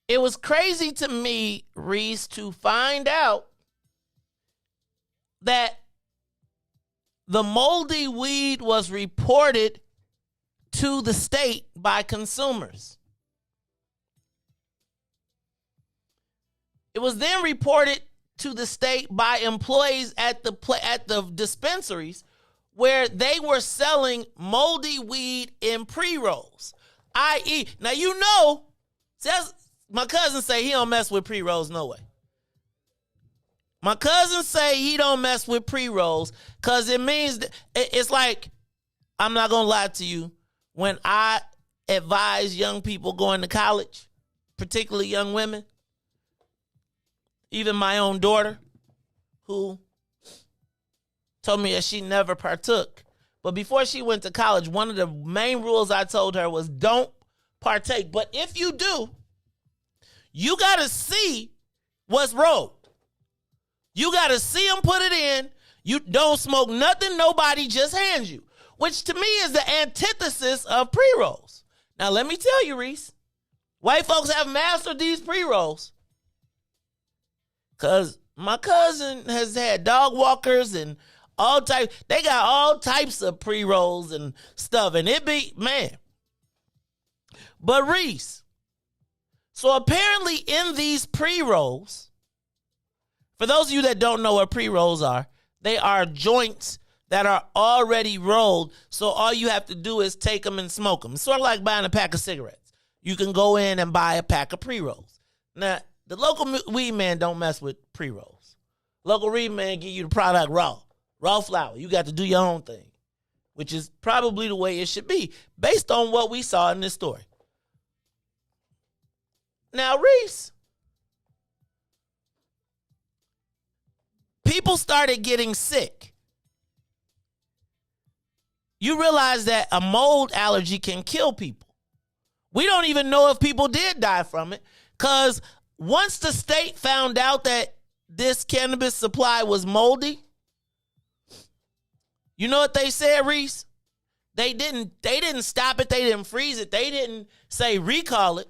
it was crazy to me, Riis, to find out that the moldy weed was reported to the state by consumers. It was then reported to the state by employees at the dispensaries, where they were selling moldy weed in pre-rolls. I.e., now you know, says my cousin say he don't mess with pre-rolls no way. My cousin say he don't mess with pre-rolls because it means it's like, I'm not gonna lie to you, when I advise young people going to college, particularly young women, even my own daughter, who told me that she never partook. But before she went to college, one of the main rules I told her was don't partake. But if you do, you got to see what's rolled. You got to see them put it in. You don't smoke nothing nobody just hands you, which to me is the antithesis of pre-rolls. Now, let me tell you, Riis, white folks have mastered these pre-rolls. Because my cousin has had dog walkers and all types. They got all types of pre-rolls and stuff. And it be, man. But Riis, so apparently in these pre-rolls, for those of you that don't know what pre-rolls are, they are joints that are already rolled. So all you have to do is take them and smoke them. It's sort of like buying a pack of cigarettes. You can go in and buy a pack of pre-rolls. Now, the local weed man don't mess with pre-rolls. Local weed man give you the product raw flower. You got to do your own thing, which is probably the way it should be based on what we saw in this story. Now, Riis, people started getting sick. You realize that a mold allergy can kill people. We don't even know if people did die from it, because once the state found out that this cannabis supply was moldy, you know what they said, Riis? They didn't stop it. They didn't freeze it. They didn't say recall it.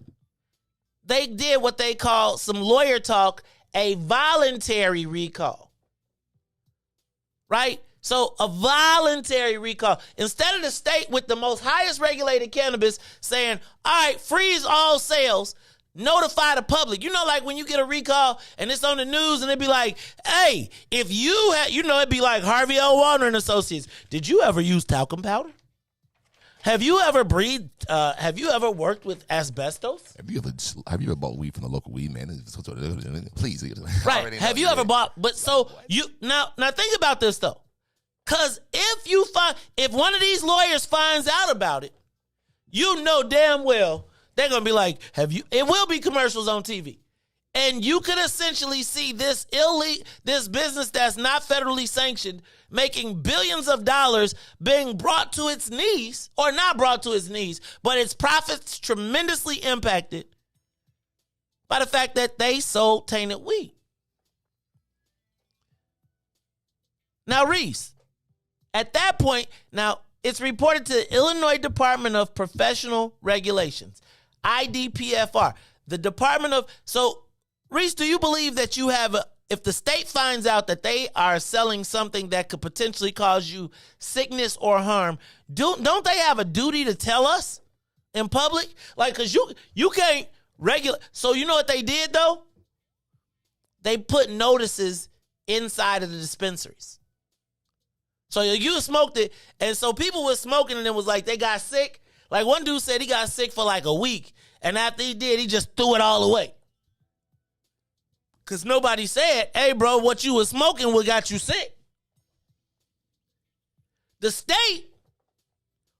They did what they call, some lawyer talk, a voluntary recall. Right? So a voluntary recall. Instead of the state with the most highest regulated cannabis saying, all right, freeze all sales, notify the public. You know, like when you get a recall and it's on the news and it'd be like, hey, if you had, you know, it'd be like Harvey L. Warner and Associates. Did you ever use talcum powder? Have you ever have you ever worked with asbestos? Have you ever bought weed from the local weed man? Please. Right. Have you ever bought, but so you, now think about this though. Cause if one of these lawyers finds out about it, you know damn well they're going to be like, it will be commercials on TV. And you could essentially see this business that's not federally sanctioned making billions of dollars being brought to its knees, or not brought to its knees, but its profits tremendously impacted by the fact that they sold tainted weed. Now, Riis, at that point, now it's reported to the Illinois Department of Professional Regulations, IDPFR. The Department of, so Riis, do you believe that you have if the state finds out that they are selling something that could potentially cause you sickness or harm, don't they have a duty to tell us in public? Like, because you can't regulate. So you know what they did, though? They put notices inside of the dispensaries. So you smoked it, and so people were smoking, and it was like they got sick. Like one dude said he got sick for like a week, and after he did, he just threw it all away. Because nobody said, hey, bro, what you was smoking what got you sick. The state,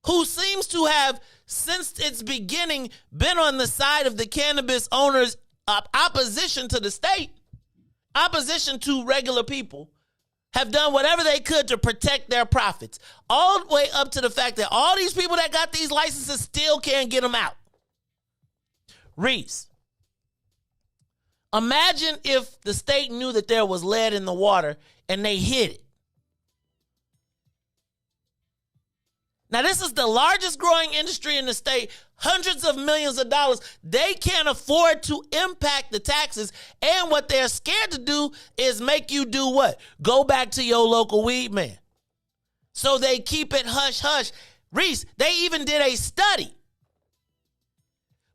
who seems to have, since its beginning, been on the side of the cannabis owners' opposition to the state, opposition to regular people, have done whatever they could to protect their profits. All the way up to the fact that all these people that got these licenses still can't get them out. Riis, imagine if the state knew that there was lead in the water and they hid it. Now, this is the largest growing industry in the state, hundreds of millions of dollars. They can't afford to impact the taxes. And what they're scared to do is make you do what? Go back to your local weed man. So they keep it hush hush. Riis, they even did a study.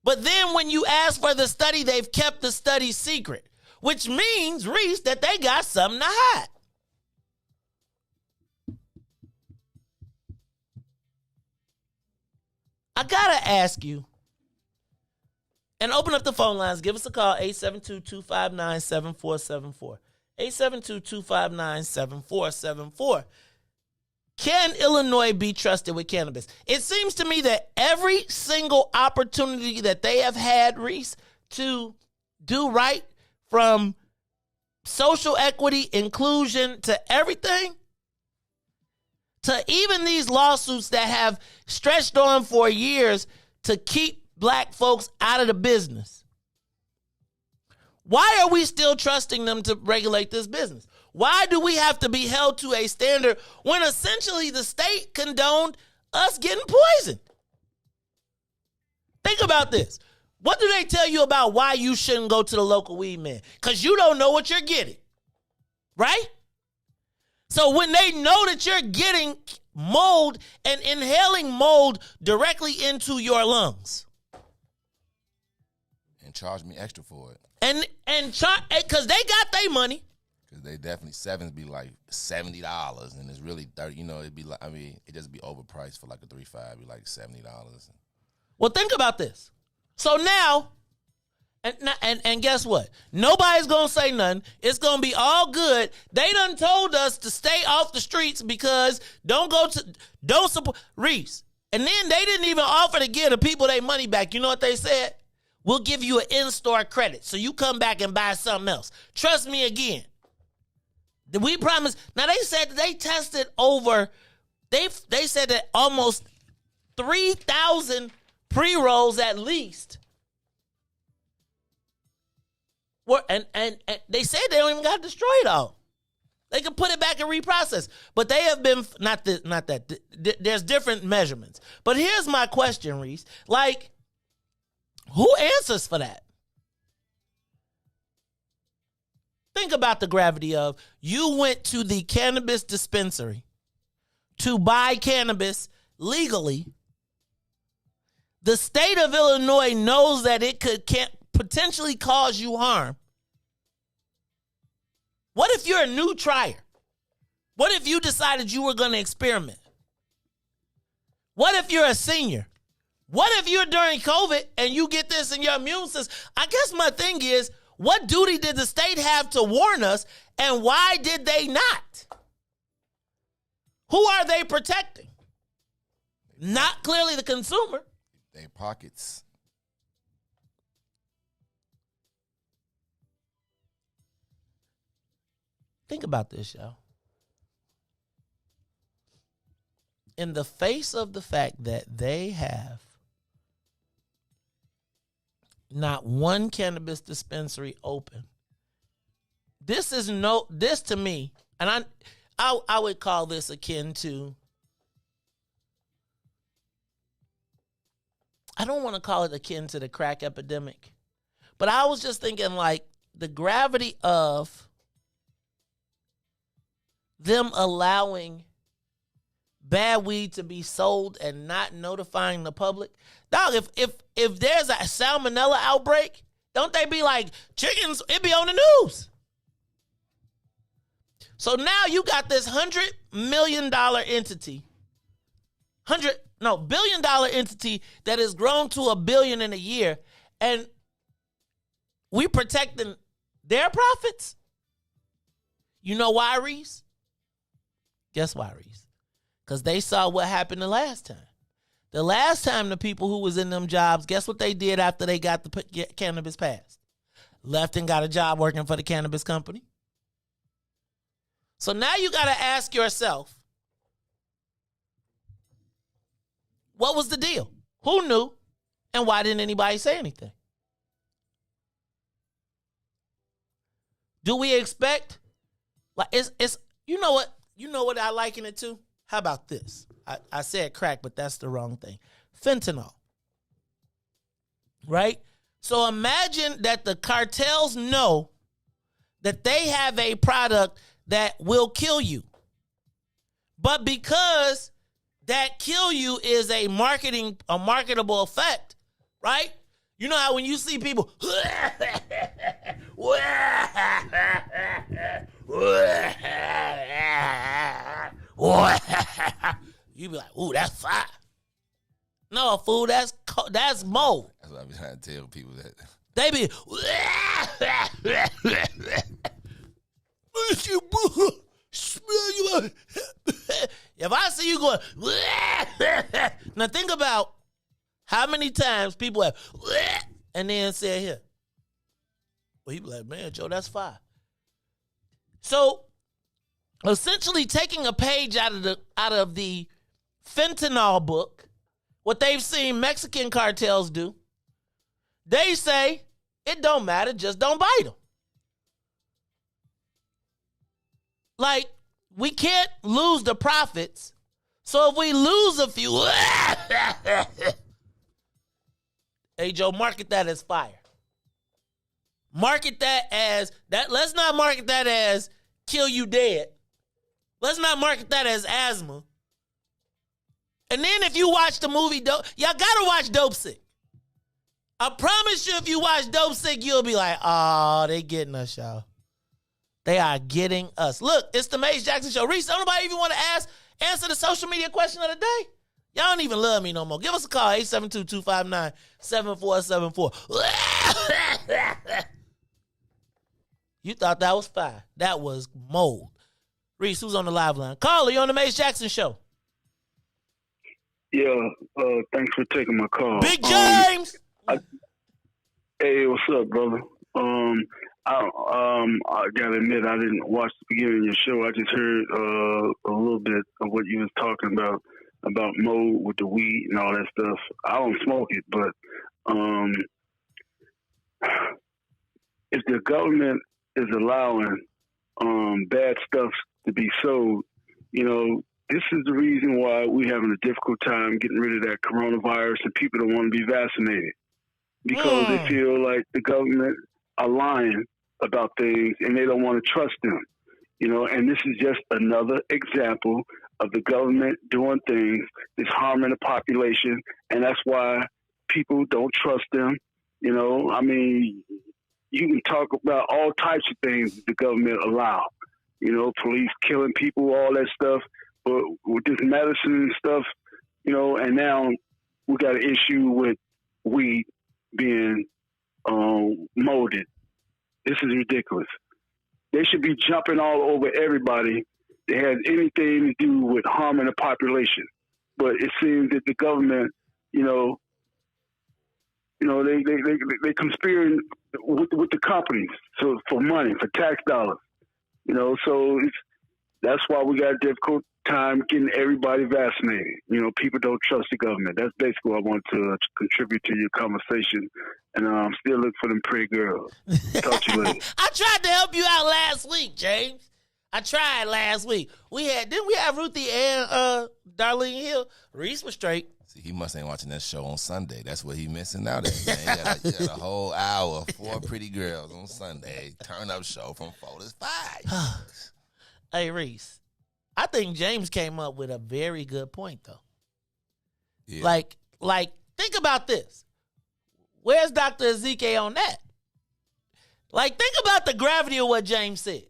But then when you ask for the study, they've kept the study secret, which means, Riis, that they got something to hide. I gotta ask you, and open up the phone lines. Give us a call, 872-259-7474. 872-259-7474. Can Illinois be trusted with cannabis? It seems to me that every single opportunity that they have had, Riis, to do right, from social equity, inclusion, to everything, to even these lawsuits that have stretched on for years to keep black folks out of the business. Why are we still trusting them to regulate this business? Why do we have to be held to a standard when essentially the state condoned us getting poisoned? Think about this. What do they tell you about why you shouldn't go to the local weed man? Because you don't know what you're getting, right? So when they know that you're getting mold and inhaling mold directly into your lungs, and charge me extra for it, and because they got their money, because they definitely sevens be like $70, and it's really 30. You know, it'd be like, I mean, it just be overpriced for like a 3.5, be like $70. Well, think about this. So now. And guess what? Nobody's going to say nothing. It's going to be all good. They done told us to stay off the streets because don't support Riis. And then they didn't even offer to give the people their money back. You know what they said? We'll give you an in-store credit so you come back and buy something else. Trust me again. We promise. Now, they said that they tested over, they said that almost 3,000 pre-rolls at least. And they said they don't even got destroyed all. They can put it back and reprocess. But they have been, there's different measurements. But here's my question, Riis. Like, who answers for that? Think about the gravity of, you went to the cannabis dispensary to buy cannabis legally. The state of Illinois knows that it could potentially cause you harm, what if you're a new trier? What if you decided you were going to experiment? What if you're a senior? What if you're during COVID and you get this in your immune system? I guess my thing is, what duty did the state have to warn us, and why did they not? Who are they protecting? Not clearly the consumer. They pockets. Think about this, y'all. In the face of the fact that they have not one cannabis dispensary open, this to me, and I would call this akin to, I don't want to call it akin to the crack epidemic, but I was just thinking like the gravity of them allowing bad weed to be sold and not notifying the public. Dog, if there's a salmonella outbreak, don't they be like, chickens, it be on the news. So now you got this $100 million entity, $1 billion entity that has grown to $1 billion in a year, and we protecting their profits. You know why, Riis? Guess why, Riis? Because they saw what happened the last time. The last time the people who was in them jobs, guess what they did after they got the cannabis passed? Left and got a job working for the cannabis company. So now you got to ask yourself, what was the deal? Who knew? And why didn't anybody say anything? Do we expect, like, it's you know what I liken it to? How about this? I said crack, but that's the wrong thing. Fentanyl. Right? So imagine that the cartels know that they have a product that will kill you. But because that kill you is a marketable effect, right? You know how when you see people you be like, ooh, that's fire. No, fool, that's mold. That's what I be trying to tell people that. They be if I see you going now, think about how many times people have and then say here. Well, he be like, man, Joe, that's fire. So essentially taking a page out of the fentanyl book, what they've seen Mexican cartels do, they say it don't matter, just don't bite them. Like, we can't lose the profits, so if we lose a few, hey Joe, market that as fire. Market that as that. Let's not market that as kill you dead. Let's not market that as asthma. And then if you watch the movie Dope, y'all gotta watch Dope Sick. I promise you, if you watch Dope Sick, you'll be like, oh, they getting us, y'all. They are getting us. Look, it's the Maze Jackson Show. Riis, don't nobody even want to answer the social media question of the day? Y'all don't even love me no more. Give us a call, 872-259-7474. You thought that was fire. That was mold. Riis, who's on the live line? Caller, you on the Maze Jackson Show. Yeah, thanks for taking my call. Big James! Hey, what's up, brother? I gotta admit, I didn't watch the beginning of your show. I just heard a little bit of what you was talking about mold with the weed and all that stuff. I don't smoke it, but if the government is allowing bad stuff to be sold, you know, this is the reason why we're having a difficult time getting rid of that coronavirus and people don't want to be vaccinated. Because they feel like the government are lying about things and they don't want to trust them. You know, and this is just another example of the government doing things that's harming the population, and that's why people don't trust them. You know, I mean, you can talk about all types of things the government allow. You know, police killing people, all that stuff. But with this medicine and stuff, you know, and now we got an issue with weed being molded. This is ridiculous. They should be jumping all over everybody that has anything to do with harming the population. But it seems that the government, they conspiring with the companies for money, for tax dollars. So that's why we got a difficult time getting everybody vaccinated. People don't trust the government. That's basically what I want to contribute to your conversation. And still look for them pretty girls. Talk to you later. I tried to help you out last week, James. I tried last week. Didn't we have Ruthie and Darlene Hill? Riis was straight. See, he must ain't watching that show on Sunday. That's what he missing out at, man. He got a whole hour, 4 pretty girls on Sunday. Turn up show from 4 to 5. Hey, Riis, I think James came up with a very good point, though. Yeah. Like, think about this. Where's Dr. Ezekiel on that? Like, think about the gravity of what James said.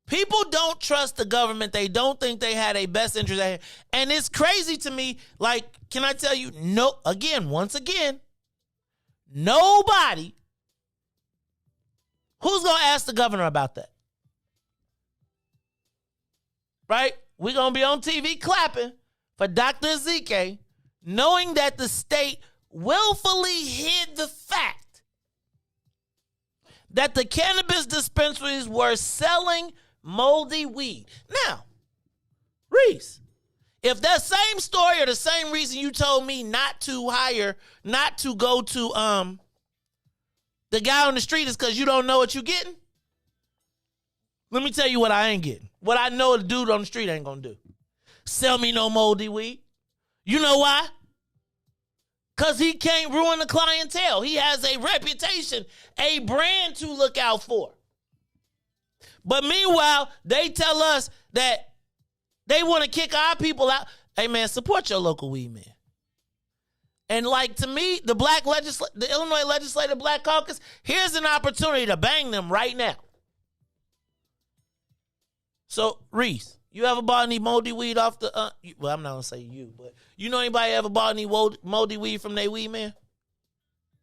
People don't trust the government. They don't think they had a best interest at hand. And it's crazy to me. Like, can I tell you, once again, nobody who's going to ask the governor about that? Right? We're going to be on TV clapping for Dr. Ezekiel, knowing that the state willfully hid the fact that the cannabis dispensaries were selling moldy weed. Now, Riis, if that same story or the same reason you told me not to go to the guy on the street is because you don't know what you're getting, let me tell you what I ain't getting. What I know the dude on the street ain't gonna do. Sell me no moldy weed. You know why? Because he can't ruin the clientele. He has a reputation, a brand to look out for. But meanwhile, they tell us that they want to kick our people out. Hey, man, support your local weed man. And like, to me, the Illinois Legislative Black Caucus, here's an opportunity to bang them right now. So, Riis, you ever bought any moldy weed off the, well, I'm not going to say you, but you know anybody ever bought any moldy weed from their weed man?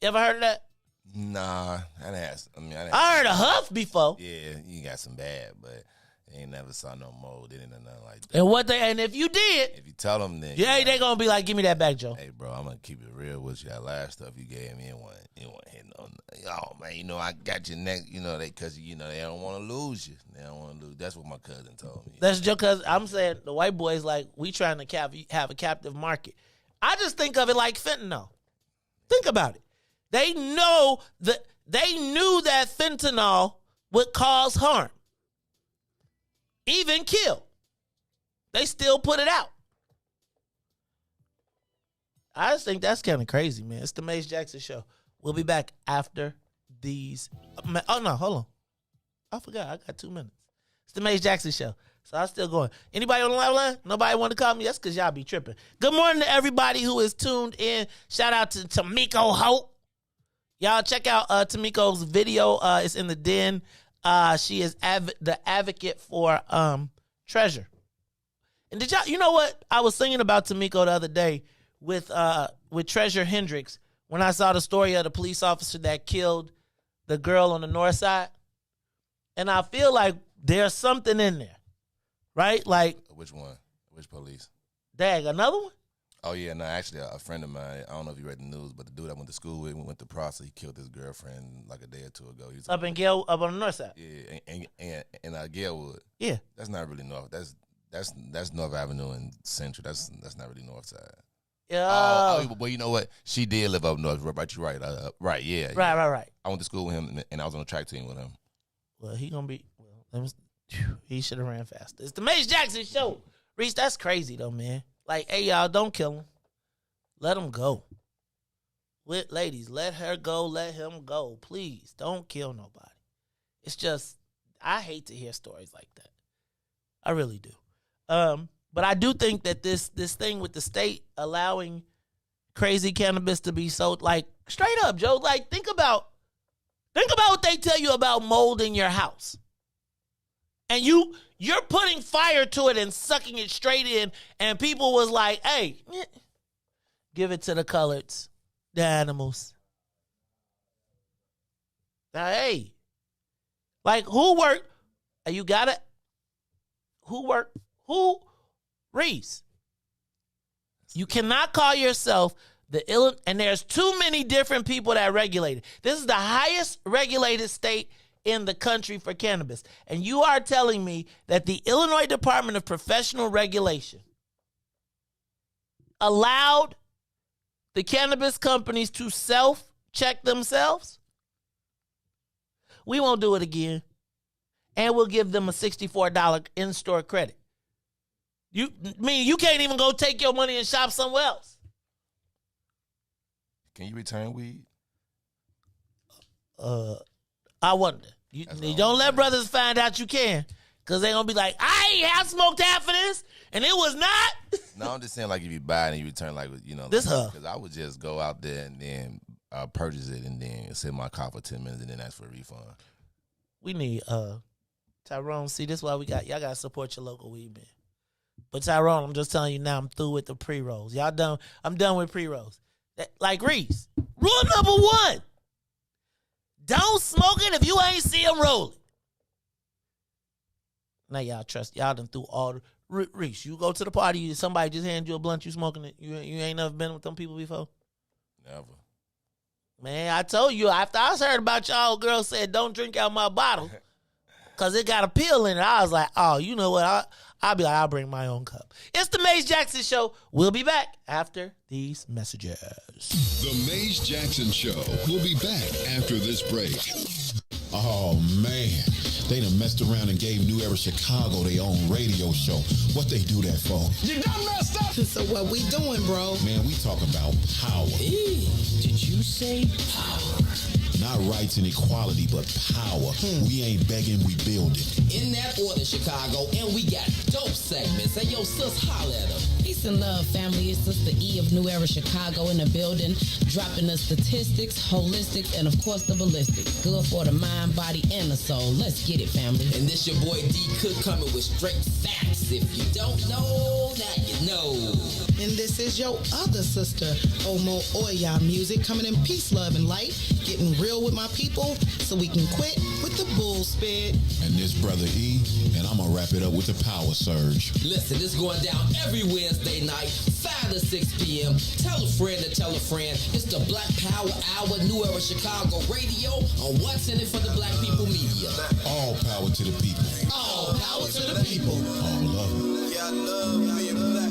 You ever heard of that? Nah, I heard a huff before. Yeah, you got some bad, but they ain't never saw no mold in it or nothing like that. And if you did, if you tell them, then yeah, they gonna be like, give me that back, Joe. Hey, bro, I'm gonna keep it real with you. That last stuff you gave me, it wasn't hitting on. Oh man, I got your neck. Because they don't want to lose you. They don't want to lose. That's what my cousin told me. That's just because I'm saying the white boys like we trying to have a captive market. I just think of it like fentanyl. Think about it. They knew that fentanyl would cause harm, even kill. They still put it out. I just think that's kind of crazy, man. It's the Mace Jackson Show. We'll be back after these. Oh, no, hold on. I forgot. I got 2 minutes. It's the Mace Jackson Show. So I'm still going. Anybody on the live line? Nobody want to call me? That's because y'all be tripping. Good morning to everybody who is tuned in. Shout out to Tamiko Hope. Y'all check out Tamiko's video. It's in the den. She is the advocate for Treasure. And did y'all, you know what? I was singing about Tamiko the other day with Treasure Hendricks when I saw the story of the police officer that killed the girl on the north side. And I feel like there's something in there, right? Like, which one? Which police? Dag, another one? Oh, yeah, no, actually, a friend of mine, I don't know if you read the news, but the dude I went to school with, we went to Prosser, he killed his girlfriend like a day or two ago. He was up on the north side? Yeah, in Galewood. Yeah. That's not really north. That's North Avenue and Central. That's not really north side. Yeah. Well, you know what? She did live up north, right? You're right. Right, yeah. Right. I went to school with him, and I was on the track team with him. Well, he should have ran faster. It's the Mace Jackson Show. Riis, that's crazy, though, man. Like, hey, y'all, don't kill him. Let him go. Ladies, let her go, let him go. Please, don't kill nobody. It's just, I hate to hear stories like that. I really do. But I do think that this thing with the state allowing crazy cannabis to be sold, like, straight up, Joe. Like, think about what they tell you about mold in your house. And you're putting fire to it and sucking it straight in, and people was like, hey, give it to the coloreds, the animals. Now, hey, like, who worked? You got it? Who worked? Riis. You cannot call yourself and there's too many different people that regulate it. This is the highest regulated state in the country for cannabis. And you are telling me that the Illinois Department of Professional Regulation allowed the cannabis companies to self-check themselves? We won't do it again. And we'll give them a $64 in-store credit. You can't even go take your money and shop somewhere else. Can you return weed? I wonder. You don't let brothers find out you can. Because they're going to be like, I smoked half of this, and it was not. No, I'm just saying, like, if you buy it and you return, like, This because I would just go out there and then purchase it and then sit in my car for 10 minutes and then ask for a refund. We need, Tyrone, see, this is why y'all got to support your local weed man. But Tyrone, I'm just telling you now, I'm through with the pre-rolls. Y'all done? I'm done with pre-rolls. Like Riis, rule number 1, don't smoke it if you ain't see them rolling. Now y'all done through all the, Riis, you go to the party, somebody just hand you a blunt, you smoking it, you ain't never been with them people before? Never. Man, I told you, after I heard about y'all, girl said, don't drink out my bottle, because it got a pill in it. I was like, oh, you know what, I'll be like, I'll bring my own cup. It's the Maze Jackson Show. We'll be back after these messages. The Maze Jackson Show. We'll be back after this break. Oh, man. They done messed around and gave New Era Chicago their own radio show. What they do that for? You done messed up. So what we doing, bro? Man, we talk about power. Did you say power? Not rights and equality, but power. We ain't begging, we building. In that order, Chicago, and we got dope segments. Hey, yo, sis, holla at them. Peace and love, family. It's Sister E of New Era Chicago in the building, dropping the statistics, holistics, and of course the ballistics. Good for the mind, body, and the soul. Let's get it, family. And this your boy D Cook coming with straight facts. If you don't know, now you know. And this is your other sister, Omo Oya Music, coming in peace, love, and light, getting real with my people so we can quit with the bull spit. And this brother E, and I'm gonna wrap it up with the power surge. Listen, this going down every Wednesday night, 5 to 6 p.m. Tell a friend to tell a friend. It's the Black Power Hour, New Era Chicago Radio on What's In It for the Black People Media. All power to the people. All power to the people. All love. Yeah, I love being black.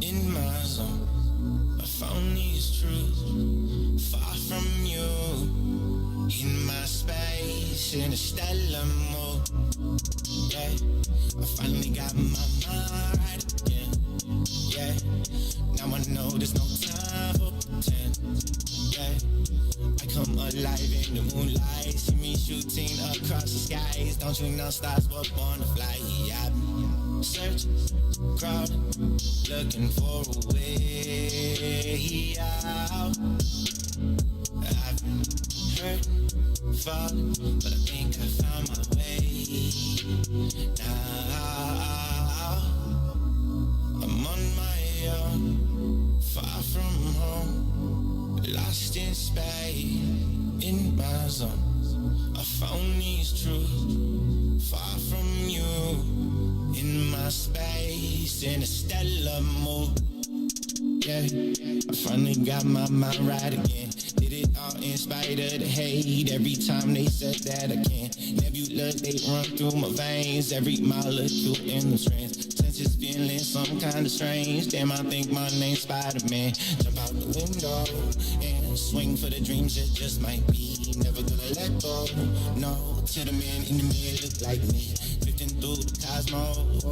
In my zone, I found these truths far from you. In my space, in a stellar mode. Yeah, I finally got my mind right again. Yeah, now I know there's no time for pretend. Yeah, I come alive in the moonlight. See me shooting across the skies. Don't you know stars were born to fly? Yeah, searching, crowded, looking for a way out. I've been hurt, falling, but I think I found my way now. I'm on my own, far from home, lost in space, in my zone. I found these truths, far from you. In my space, in a stellar mood. Yeah, I finally got my mind right again. Did it all in spite of the hate. Every time they said that I can't. Nebula, they run through my veins. Every molecule in the trance. Senses feeling some kind of strange. Damn, I think my name's Spider-Man. Jump out the window and swing for the dreams it just might be. Never gonna let go. No, to the man in the mirror look like me. Drifting through through the cosmos,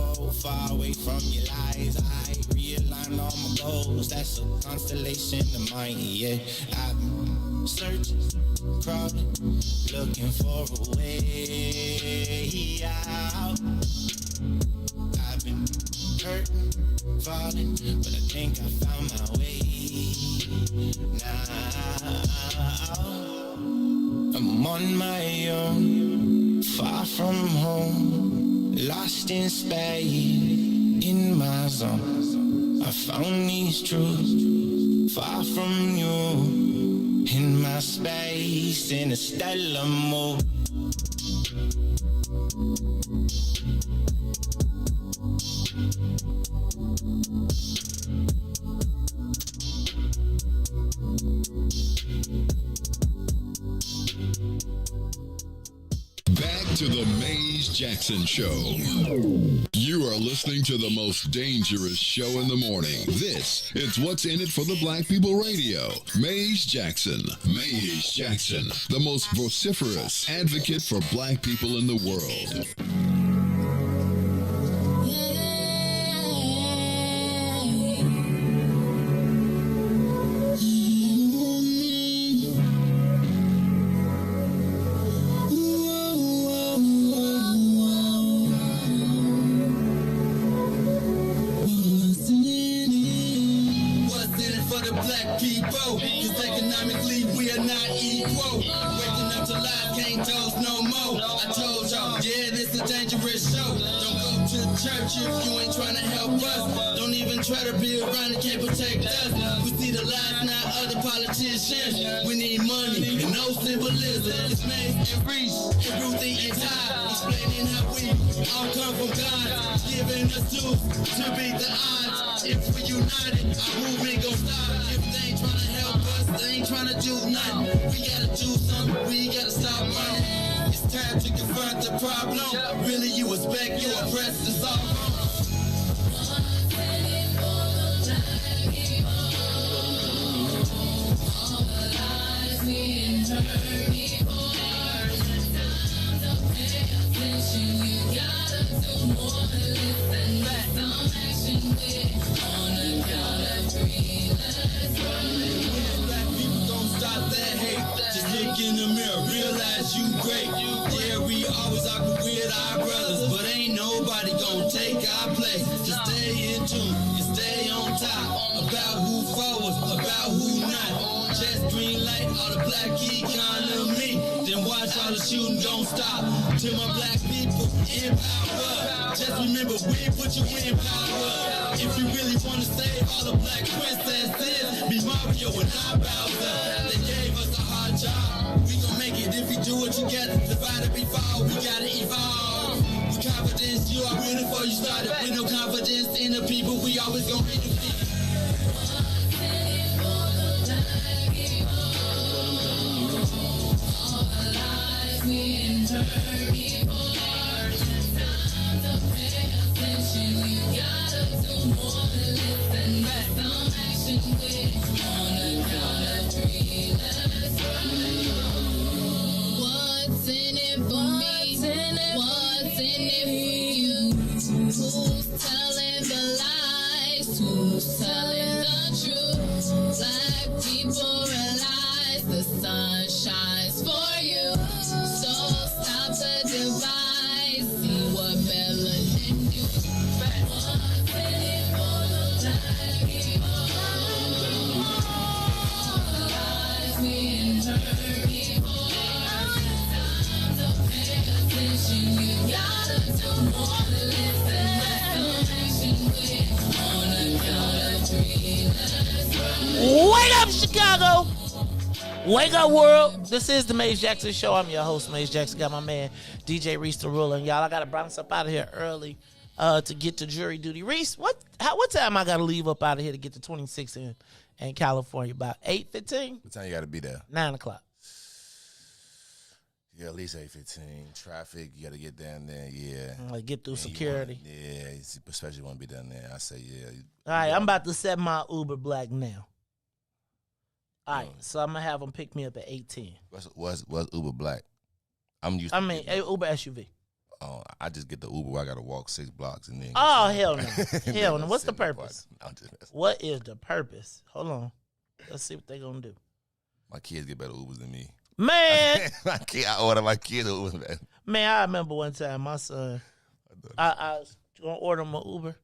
far away from your lies. I realign all my goals. That's a constellation of mine. Yeah, I've been searching, crawling, looking for a way out. I've been hurting, falling, but I think I found my way now. I'm on my own, far from home, lost in space, in my zone. I found these truths, far from you, in my space, in a stellar mode. Back to the Maze Jackson Show. You are listening to the most dangerous show in the morning. This is What's in It for the Black People Radio. Maze Jackson. Maze Jackson, the most vociferous advocate for black people in the world. Church if you ain't trying to help us. Don't even try to be around and can't protect us. We see the lies now of the politicians. We need money and no symbolism. It's Maze and Riis and Ruthie and Todd explaining how we all come from God, giving us tools to beat the odds. If we united, our movement gon' stop. If they ain't trying to help us, they ain't trying to do nothing. We gotta do something. We gotta stop running. It's time to confront the problem. Really, you expect you oppressed us all. In the mirror, realize you great. Yeah, we always argue with our brothers, but ain't nobody gonna take our place. Just stay in tune and stay on top about who forwards, about who not. Just green light all the black economy. Then watch all the shooting don't stop. To my black people in power, just remember we put you in power. If you really wanna save all the black princesses, be Mario and not Bowser. They gave us a hard job. We gon' make it if we do it together. Divided before we gotta evolve. With confidence, you are ready before you started. With no confidence in the people, we always gon' be defeated. What's in it for me? What's in it for you? Who's telling the lies? Who's telling the truth? Black people realize the sun shines for you. So stop the divide. See what melanin do. What's in it for the black people? All the lies we heard before. You gotta do more than listen. On a count of three, let's run. Wake up, Chicago! Wake up, world! This is the Maze Jackson Show. I'm your host, Maze Jackson. Got my man DJ Riis the ruler, and y'all, I gotta bounce up out of here early to get to jury duty. Riis, what time I gotta leave up out of here to get to 26 in California? About 8:15? What time you gotta be there? 9 o'clock. Yeah, at least 8:15. Traffic, you got to get down there. Yeah, Like get through security. Especially want to be down there. I say yeah. All right, I'm about to set my Uber Black now. All right, so I'm gonna have them pick me up at 8:10. What's Uber Black? I'm used. Uber SUV. I just get the Uber where I got to walk 6 blocks and then. Oh, hell no. Hell no. What's the purpose? I'm just messing. What is the purpose? Hold on. Let's see what they're going to do. My kids get better Ubers than me. Man. I order my kids Ubers, man. Man, I remember one time my son, I was going to order him an Uber.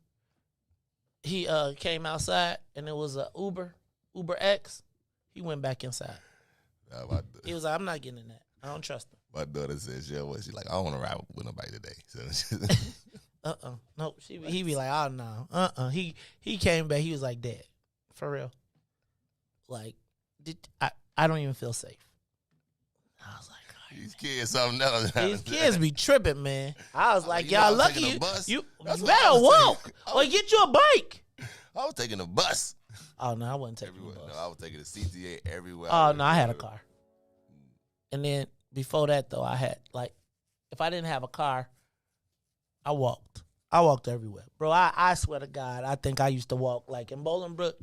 He came outside, and it was a Uber X. He went back inside. He was like, I'm not getting in that. I don't trust him. My daughter says, she's like, I don't want to ride with nobody today. So No, he be like, oh, no. He came back. He was like, Dad, for real. Like, I don't even feel safe. I was like, these kids something else. These kids be tripping, man. I was like, y'all lucky you That's better walk or get you a bike. I was taking a bus. Oh, no, I wasn't taking a bus. No, I was taking the CTA everywhere. Oh, no, I had a car. And then before that, though, I had, like, if I didn't have a car, I walked. I walked everywhere. Bro, I swear to God, I think I used to walk, like, in Bolingbrook,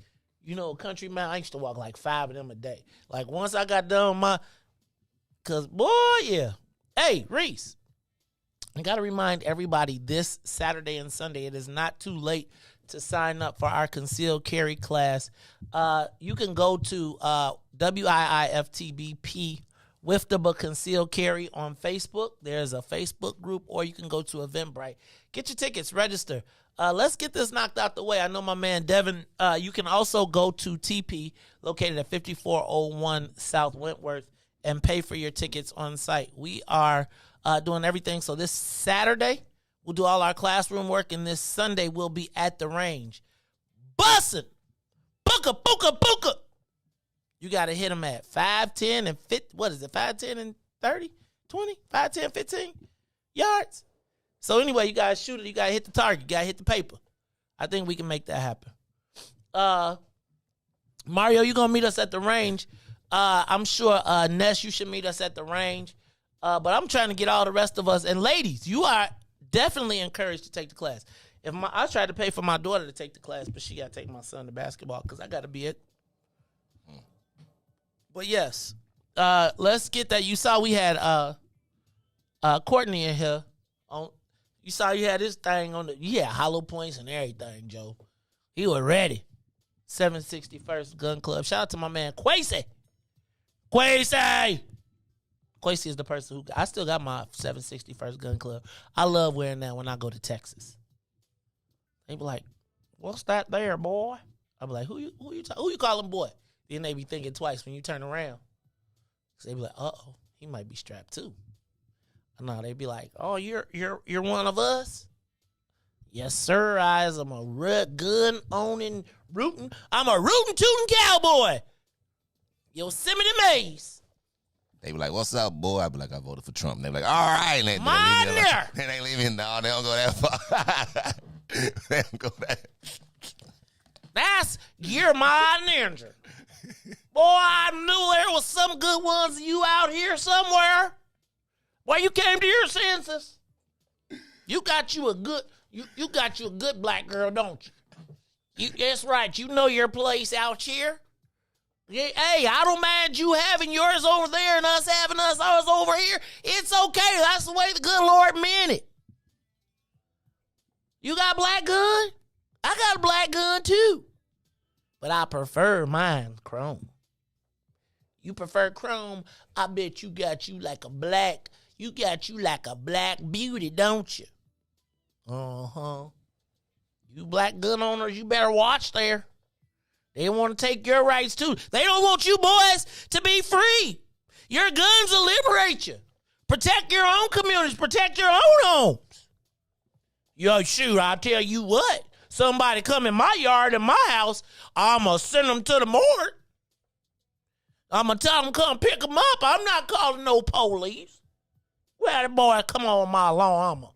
Country Mountain, I used to walk like 5 of them a day. Like, once I got done with my, because, boy, yeah. Hey, Riis, I got to remind everybody this Saturday and Sunday, it is not too late to sign up for our concealed carry class. You can go to WIIFTBP WIIFTBP Concealed Carry on Facebook. There's a Facebook group, or you can go to Eventbrite. Get your tickets, register. Let's get this knocked out the way. I know my man Devin. You can also go to TP, located at 5401 South Wentworth, and pay for your tickets on site. We are doing everything. So this Saturday, we'll do all our classroom work, and this Sunday, we'll be at the range. Bussin'! Booka, booka, booka! You got to hit them at 5, 10, and 50. What is it? 5, 10, and 30? 20? 5, 10, 15 yards? So anyway, you got to shoot it. You got to hit the target. You got to hit the paper. I think we can make that happen. Mario, you going to meet us at the range. I'm sure, Ness, you should meet us at the range. But I'm trying to get all the rest of us. And ladies, you are definitely encouraged to take the class. I tried to pay for my daughter to take the class, but she got to take my son to basketball because I got to be it. But yes, let's get that. You saw we had Courtney in here. You saw you had this thing on you had hollow points and everything, Joe. He was ready. 761st Gun Club. Shout out to my man Quasi. Quasi is the person I still got my 761st Gun Club. I love wearing that when I go to Texas. They be like, "What's that there, boy?" I be like, "Who you calling boy?" Then they be thinking twice when you turn around. So they be like, "Uh-oh, he might be strapped too." No, they be like, "Oh, you're one of us?" Yes, sir. I'm a gun owning rootin'. I'm a rootin' tootin' cowboy. Yosemite Maze. They be like, "What's up, boy?" I be like, "I voted for Trump." And they be like, "All right." And they leave me. No, they don't go that far. They don't go that. You're my ninja. Boy, I knew there was some good ones of you out here somewhere. Boy, you came to your senses. You got you a good black girl, don't you? That's right. You know your place out here. Hey, I don't mind you having yours over there and us having ours over here. It's okay. That's the way the good Lord meant it. You got a black gun? I got a black gun too. But I prefer mine chrome. You prefer chrome? I bet you got you like a black beauty, don't you? Uh-huh. You black gun owners, you better watch there. They want to take your rights too. They don't want you boys to be free. Your guns will liberate you. Protect your own communities. Protect your own homes. Yo, shoot, I'll tell you what. Somebody come in my yard, in my house, I'm going to send them to the morgue. I'm going to tell them come pick them up. I'm not calling no police. Well, the boy come on my lawn.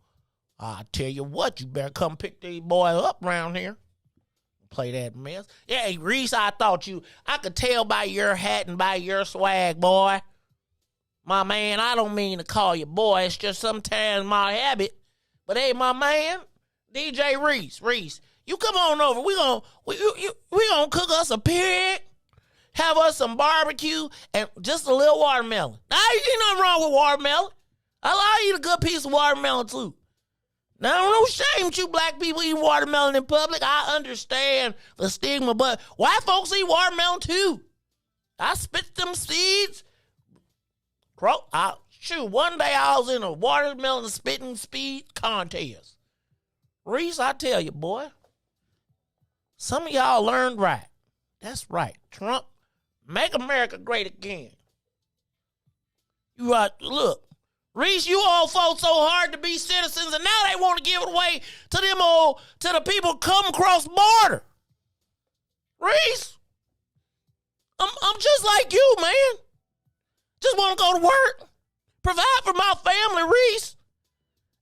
I'll tell you what, you better come pick these boys up around here. Play that mess. Yeah, hey, Riis, I could tell by your hat and by your swag, boy. My man, I don't mean to call you boy. It's just sometimes my habit. But hey, my man, DJ Riis, you come on over. We gonna cook us a pig, have us some barbecue, and just a little watermelon. Now, ain't nothing wrong with watermelon. I'll eat a good piece of watermelon too. Now, no shame to you black people eating watermelon in public. I understand the stigma, but white folks eat watermelon too. I spit them seeds. One day I was in a watermelon spitting speed contest. Riis, I tell you, boy, some of y'all learned right. That's right. Trump, make America great again. You right. Look, Riis, you all fought so hard to be citizens, and now they want to give it away to the people come across border. Riis, I'm just like you, man. Just want to go to work, provide for my family, Riis.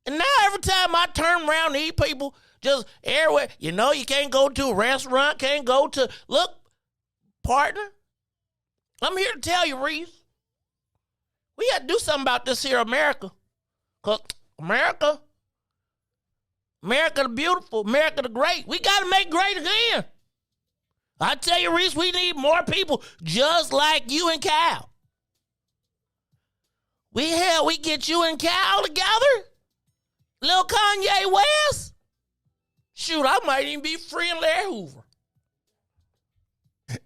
And now every time I turn around, these people just everywhere. You know, you can't go to a restaurant, can't go to, look, partner, I'm here to tell you, Riis, we got to do something about this here America. Because America the beautiful, America the great, we got to make great again. I tell you, Riis, we need more people just like you and Cal. We get you and Cal together. Little Kanye West. Shoot, I might even be freeing Larry Hoover.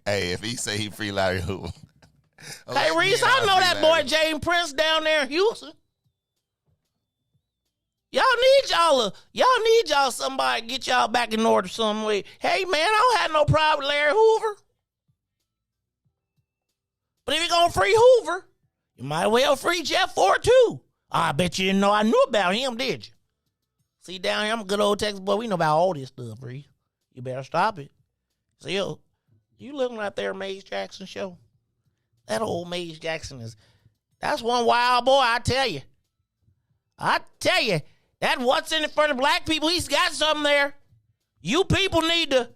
Hey, if he say he free Larry Hoover. Hey, Riis, I know that boy James Prince down there in Houston. Y'all need y'all somebody to get y'all back in order some way. Hey, man, I don't have no problem with Larry Hoover. But if you're going to free Hoover, you might well free Jeff Ford, too. I bet you didn't know I knew about him, did you? See, down here, I'm a good old Texas boy. We know about all this stuff, Riis. You better stop it. See, you looking at their Maze Jackson show? That old Maze Jackson that's one wild boy, I tell you. That what's in it for the black people, he's got something there. You people need to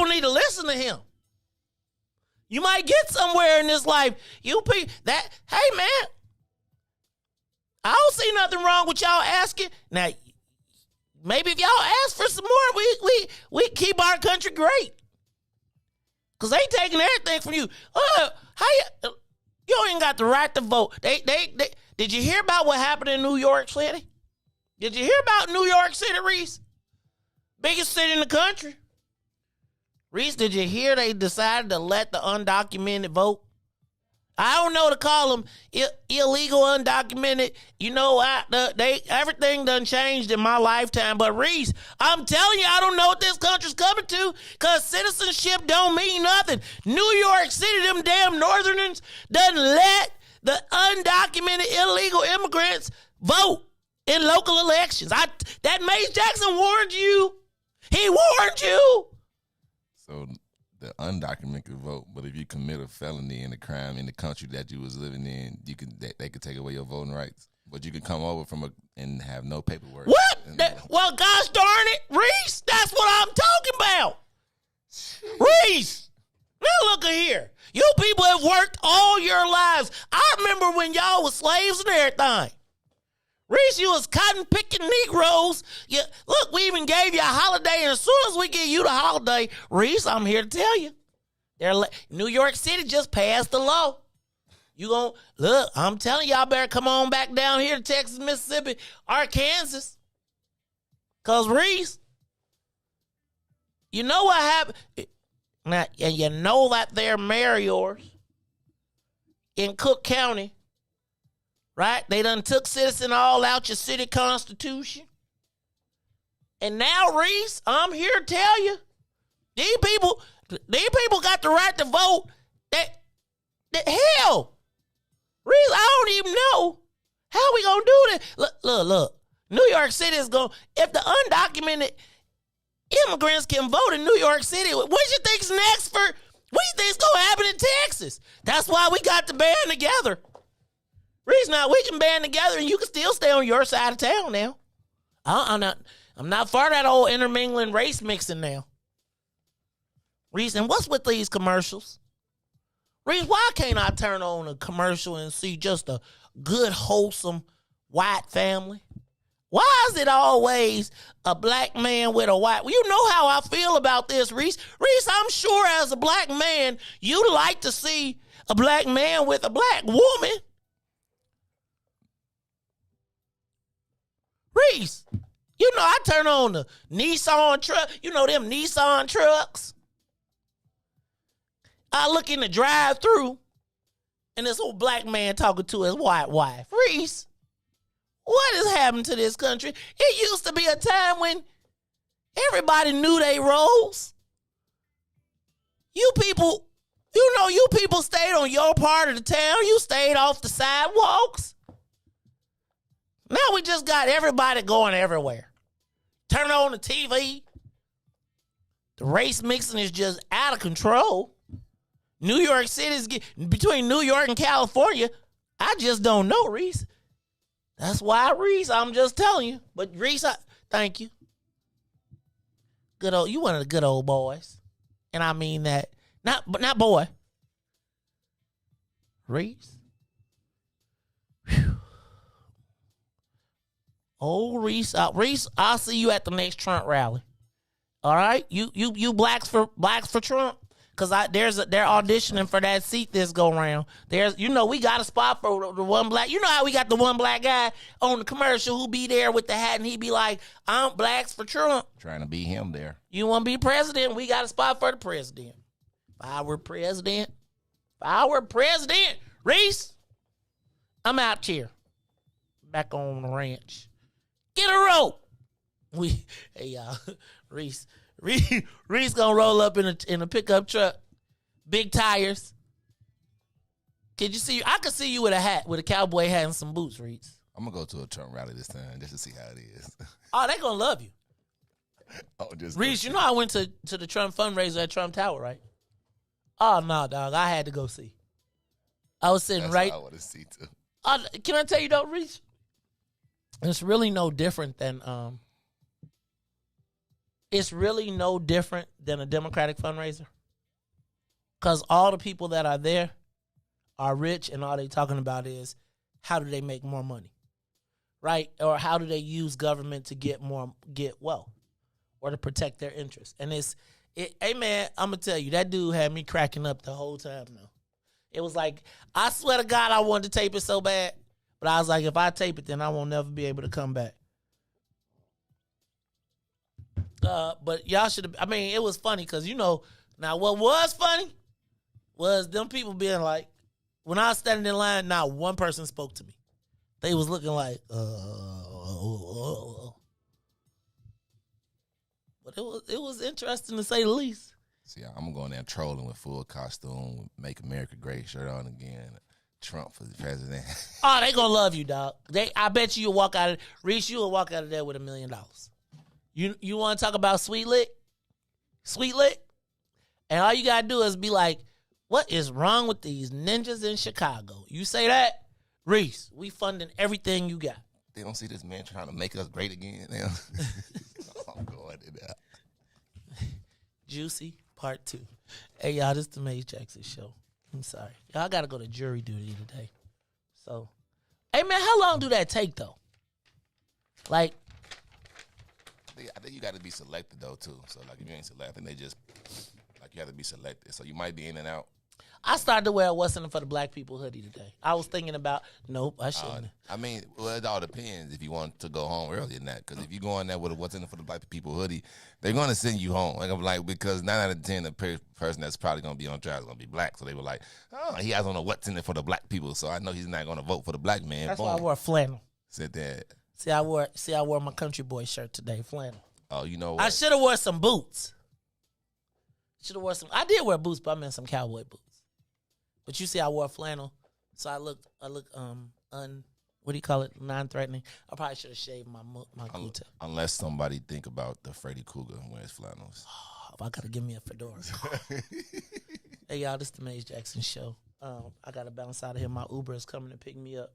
listen to him. You might get somewhere in this life. Hey man, I don't see nothing wrong with y'all asking. Now, maybe if y'all ask for some more, we keep our country great. Because they taking everything from you. You ain't got the right to vote. Did you hear about what happened in New York City? Did you hear about New York City, Riis? Biggest city in the country. Riis, did you hear they decided to let the undocumented vote? I don't know to call them illegal, undocumented. You know, everything done changed in my lifetime. But Riis, I'm telling you, I don't know what this country's coming to because citizenship don't mean nothing. New York City, them damn Northerners doesn't let the undocumented illegal immigrants vote in local elections. That Mace Jackson warned you. He warned you. So the undocumented could vote, but if you commit a felony and a crime in the country that you was living in, they could take away your voting rights. But you can come over and have no paperwork. What? Well, gosh darn it, Riis, that's what I'm talking about. Riis, now look here. You people have worked all your lives. I remember when y'all was slaves and everything. Riis, you was cotton-picking Negroes. Look, we even gave you a holiday, and as soon as we give you the holiday, Riis, I'm here to tell you, New York City just passed the law. Look, I'm telling y'all better come on back down here to Texas, Mississippi, Arkansas. Because, Riis, you know what happened? Now, and you know that there mayor yours in Cook County, right? They done took citizen all out your city constitution. And now, Riis, I'm here to tell you, these people got the right to vote. Hell, Riis, I don't even know how we gonna do this. Look. New York City is going, if the undocumented immigrants can vote in New York City, what you think's next what do you think's gonna happen in Texas? That's why we got to band together. Riis, now we can band together and you can still stay on your side of town now. I'm not for that old intermingling race mixing now. Riis, and what's with these commercials? Riis, why can't I turn on a commercial and see just a good, wholesome white family? Why is it always a black man with a white? Well, you know how I feel about this, Riis. Riis, I'm sure as a black man, you'd like to see a black man with a black woman. Reese, you know I turn on the Nissan truck. You know them Nissan trucks? I look in the drive-thru, and this old black man talking to his white wife. Reese, what has happened to this country? It used to be a time when everybody knew they roles. You people stayed on your part of the town. You stayed off the sidewalks. Now we just got everybody going everywhere. Turn on the TV. The race mixing is just out of control. New York City's between New York and California. I just don't know, Reese. That's why, Reese, I'm just telling you. But Reese, thank you. Good old, you one of the good old boys, and I mean that. Not boy. Reese. Whew. Oh, Reese, Reese, I'll see you at the next Trump rally. All right, you blacks for Trump, cause they're auditioning for that seat this go round. We got a spot for the one black. You know how we got the one black guy on the commercial who be there with the hat and he be like, "I'm blacks for Trump." Trying to be him there. You want to be president? We got a spot for the president. If I were president, Reese, I'm out here. Back on the ranch. Get a rope. Hey y'all, Reese gonna roll up in a pickup truck, big tires. Could you see? I could see you with a hat, with a cowboy hat and some boots, Reese. I'm gonna go to a Trump rally this time just to see how it is. Oh, they gonna love you. Just Reese, you know I went to the Trump fundraiser at Trump Tower, right? Oh no, dog, I had to go see. I was sitting right. I want to see too. Can I tell you though, Reese? It's really no different than a Democratic fundraiser. Because all the people that are there are rich, and all they talking about is how do they make more money, right? Or how do they use government to get wealth or to protect their interests. And hey man, I'm gonna tell you, that dude had me cracking up the whole time though. It was like, I swear to God, I wanted to tape it so bad, but I was like, if I tape it, then I won't never be able to come back. But y'all should have, it was funny because, now what was funny was them people being like, when I was standing in line, not one person spoke to me. They was looking like, But it was interesting to say the least. See, I'm going there trolling with full costume, Make America Great shirt on again, Trump for the president. Oh, they gonna love you, dog. I bet you'll walk out of Reese, you will walk out of there with $1 million. You want to talk about sweet lick? Sweet lick? And all you got to do is be like, what is wrong with these ninjas in Chicago? You say that, Reese, we funding everything you got. They don't see this man trying to make us great again. I'm going to that. Juicy part 2. Hey, y'all, this is the Maze Jackson Show. I'm sorry. Y'all got to go to jury duty today. So, hey, man, how long do that take, though? Like, I think you got to be selected, though, too. So, like, if you ain't selected, I think they just, you have to be selected. So, you might be in and out. I started to wear a What's in it for the Black People hoodie today. I was thinking about, nope, I shouldn't. It all depends if you want to go home earlier than that. Because if you go in there with a What's in it for the Black People hoodie, they're going to send you home. Because 9 out of 10, the person that's probably going to be on trial is going to be black. So they were like, oh, he has on a What's in it for the Black People. So I know he's not going to vote for the black man. That's why I wore a flannel. Said that. See, I wore my country boy shirt today, flannel. Oh, you know what? I should have wore some boots. I did wear boots, but I meant some cowboy boots. But you see, I wore a flannel, so I look what do you call it? Non-threatening. I probably should have shaved my cootie. Unless somebody think about the Freddy Krueger and wears flannels. Oh, I gotta give me a fedora. Hey y'all, this is the Maze Jackson Show. I gotta bounce out of here. My Uber is coming to pick me up.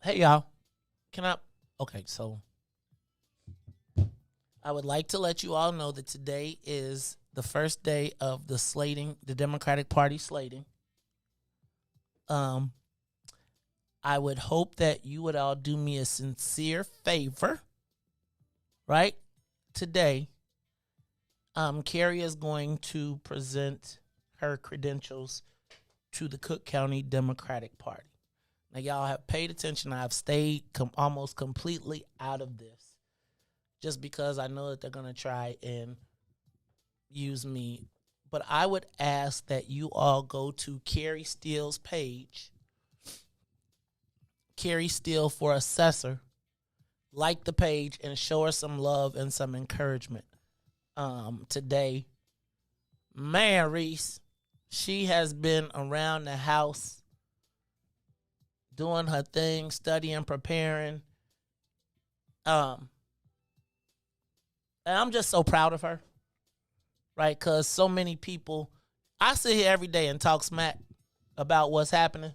Hey y'all, okay, so I would like to let you all know that today is the first day of the slating, the Democratic Party slating. I would hope that you would all do me a sincere favor, right? Today, Carrie is going to present her credentials to the Cook County Democratic Party. Now, y'all have paid attention. I've stayed almost completely out of this just because I know that they're going to try and use me. But I would ask that you all go to Carrie Steele's page, Carrie Steele for Assessor, like the page, and show her some love and some encouragement today. Man, Riis, she has been around the house doing her thing, studying, preparing. And I'm just so proud of her, right? Because so many people, I sit here every day and talk smack about what's happening.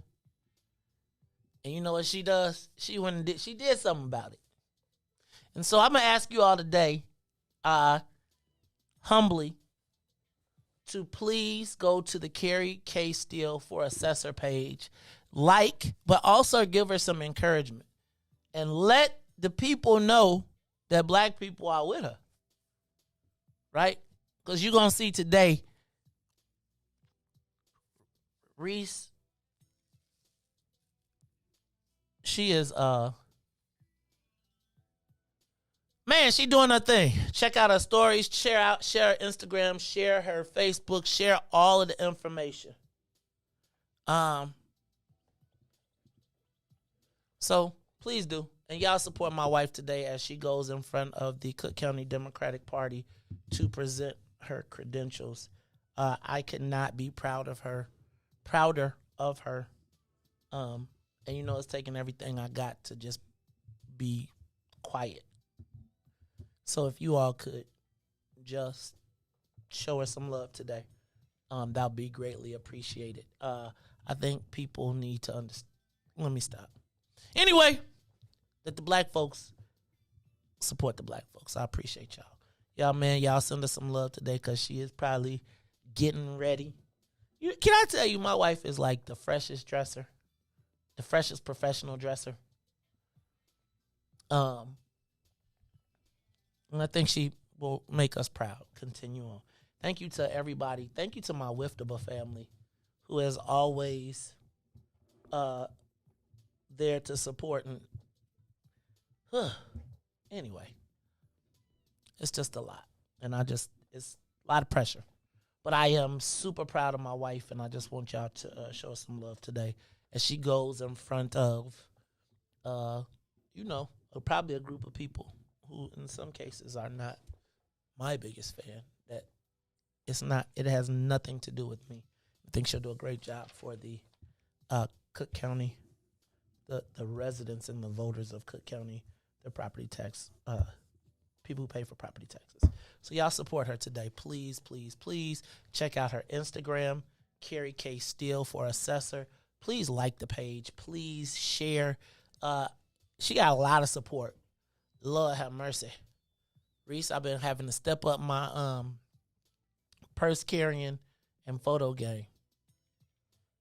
And you know what she does? She did something about it. And so I'm going to ask you all today, humbly, to please go to the Carrie K. Steele for Assessor page, but also give her some encouragement. And let the people know that black people are with her. Right? Because you're going to see today, Riis, she is, she doing her thing. Check out her stories, share her Instagram, share her Facebook, share all of the information. So please do. And y'all support my wife today as she goes in front of the Cook County Democratic Party to present her credentials. I could not be prouder of her. And you know, it's taking everything I got to just be quiet. So if you all could just show her some love today, that'll be greatly appreciated. I think people need to understand. Let me stop. Anyway, let the black folks support the black folks. I appreciate y'all. Y'all send her some love today because she is probably getting ready. Can I tell you, my wife is like the freshest dresser, the freshest professional dresser. And I think she will make us proud. Continue on. Thank you to everybody. Thank you to my WIIFTBP family who is always there to support. And anyway, it's just a lot. And it's a lot of pressure. But I am super proud of my wife, and I just want y'all to show her some love today as she goes in front of, probably a group of people who in some cases are not my biggest fan. It has nothing to do with me. I think she'll do a great job for the Cook County, the residents and the voters of Cook County, their property tax, people who pay for property taxes. So y'all support her today. Please, please, please check out her Instagram, Carrie K. Steele for Assessor. Please like the page. Please share. She got a lot of support. Lord have mercy. Riis, I've been having to step up my purse carrying and photo game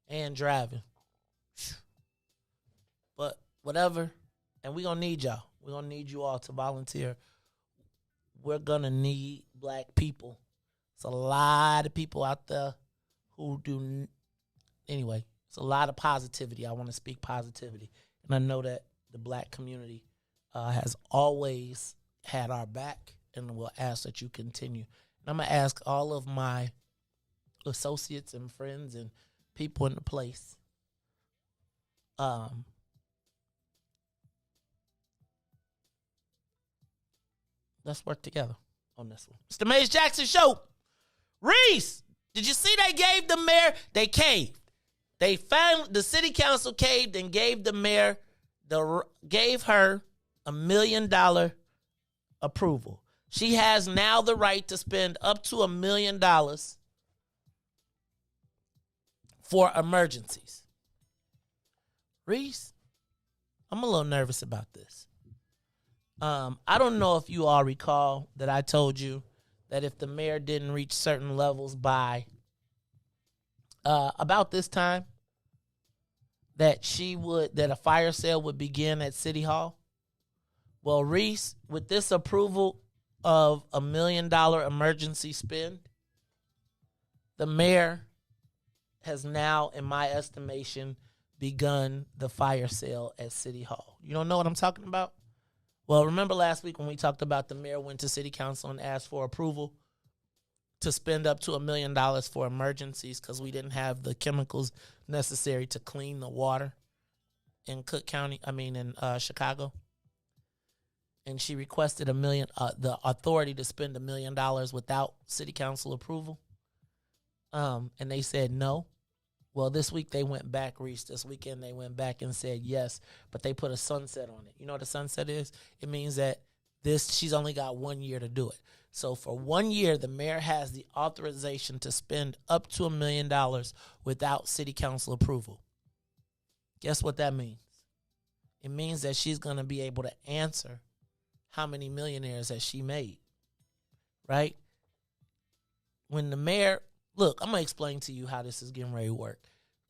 and driving. But whatever. And we're going to need y'all. We're going to need you all to volunteer. We're going to need black people. There's a lot of people out there who do. Anyway, it's a lot of positivity. I want to speak positivity. And I know that the black community has always had our back, and will ask that you continue. And I'm going to ask all of my associates and friends and people in the place, let's work together on this one. It's the Maze Jackson Show. Riis, did you see they gave the mayor, they caved. They found the city council caved and gave the mayor, gave her $1 million approval. She has now the right to spend up to $1 million for emergencies. Riis, I'm a little nervous about this. I don't know if you all recall that I told you that if the mayor didn't reach certain levels by about this time, that a fire sale would begin at City Hall. Well, Riis, with this approval of $1 million emergency spend, the mayor has now, in my estimation, begun the fire sale at City Hall. You don't know what I'm talking about? Well, remember last week when we talked about the mayor went to City Council and asked for approval to spend up to $1 million for emergencies because we didn't have the chemicals necessary to clean the water in Chicago. And she requested the authority to spend $1 million without City Council approval. And they said no. Well, this week they went back, Riis. This weekend they went back and said yes, but they put a sunset on it. You know what a sunset is? It means that she's only got 1 year to do it. So for 1 year, the mayor has the authorization to spend up to $1 million without City Council approval. Guess what that means? It means that she's going to be able to answer how many millionaires has she made, right? When the mayor... Look, I'm going to explain to you how this is getting ready to work.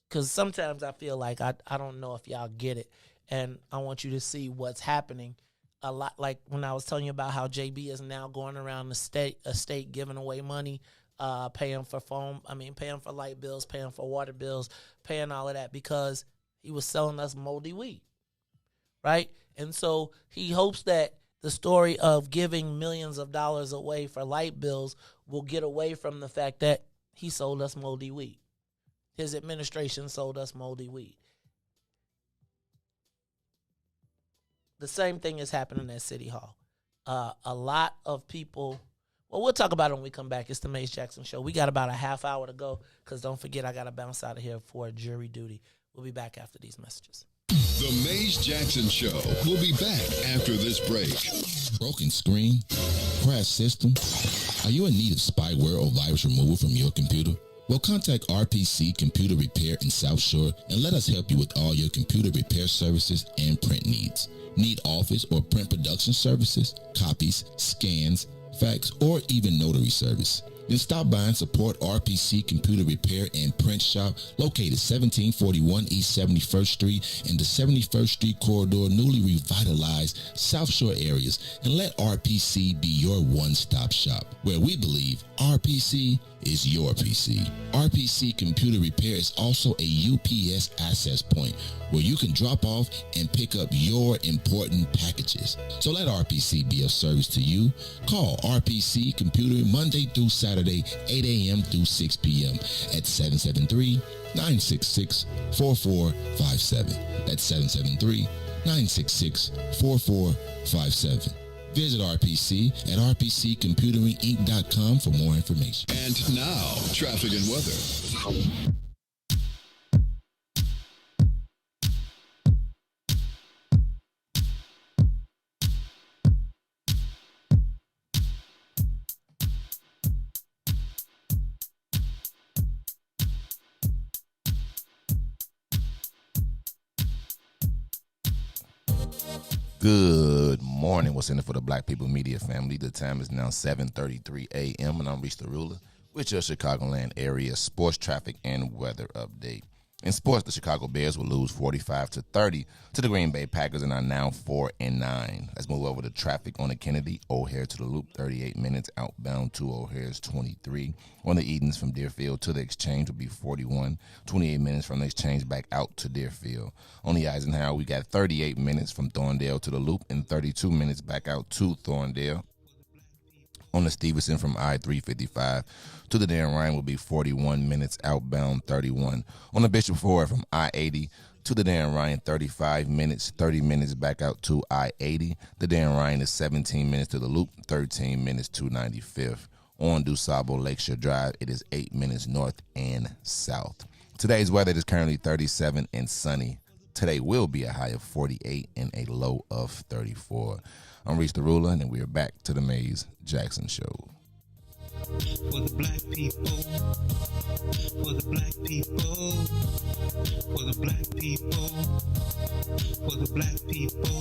Because sometimes I feel like I don't know if y'all get it. And I want you to see what's happening a lot. Like when I was telling you about how JB is now going around the state giving away money, paying for paying for light bills, paying for water bills, paying all of that because he was selling us moldy weed, right? And so he hopes that the story of giving millions of dollars away for light bills will get away from the fact that he sold us moldy weed. His administration sold us moldy weed. The same thing is happening at City Hall. A lot of people, well, we'll talk about it when we come back. It's the Maze Jackson Show. We got about a half hour to go because don't forget I got to bounce out of here for jury duty. We'll be back after these messages. The Maze Jackson Show will be back after this break. Broken screen? Crash system? Are you in need of spyware or virus removal from your computer? Well, contact RPC Computer Repair in South Shore and let us help you with all your computer repair services and print needs. Need office or print production services, copies, scans, fax, or even notary service? Then stop by and support RPC Computer Repair and Print Shop located 1741 East 71st Street in the 71st Street corridor, newly revitalized South Shore areas, and let RPC be your one-stop shop, where we believe RPC is your PC. RPC Computer Repair is also a UPS access point where you can drop off and pick up your important packages. So let RPC be of service to you. Call RPC Computer Monday through Saturday, 8 a.m. through 6 p.m. at 773-966-4457. That's 773-966-4457. Visit RPC at rpccomputeringinc.com for more information. And now, traffic and weather. Good morning. What's in it for the Black People Media family? The time is now 7:33 a.m. and I'm Riis the Ruler with your Chicagoland area sports, traffic, and weather update. In sports, the Chicago Bears will lose 45-30 to the Green Bay Packers and are now 4-9. Let's move over to traffic on the Kennedy. O'Hare to the Loop, 38 minutes. Outbound to O'Hare's 23. On the Edens from Deerfield to the Exchange will be 41. 28 minutes from the Exchange back out to Deerfield. On the Eisenhower, we got 38 minutes from Thorndale to the Loop and 32 minutes back out to Thorndale. On the Stevenson from I-355 to the Dan Ryan will be 41 minutes, outbound 31. On the Bishop Ford from I-80 to the Dan Ryan, 35 minutes, 30 minutes back out to I-80. The Dan Ryan is 17 minutes to the Loop, 13 minutes to 95th. On DuSable Lakeshore Drive, it is 8 minutes north and south. Today's weather is currently 37 and sunny. Today will be a high of 48 and a low of 34. I'm Riis the Ruler, and we are back to the Maze Jackson Show. For the black people, for the black people, for the black people, for the black people,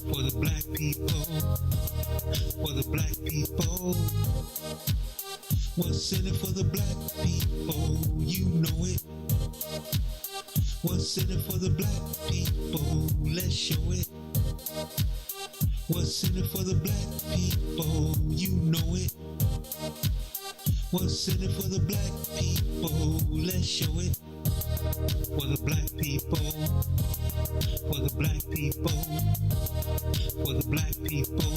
for the black people, for the black people. What's in it for the black people? You know it. What's in it for the black people? Let's show it. What's in it for the black people? You know it. What's in it for the black people? Let's show it. For the black people. For the black people. For the black people.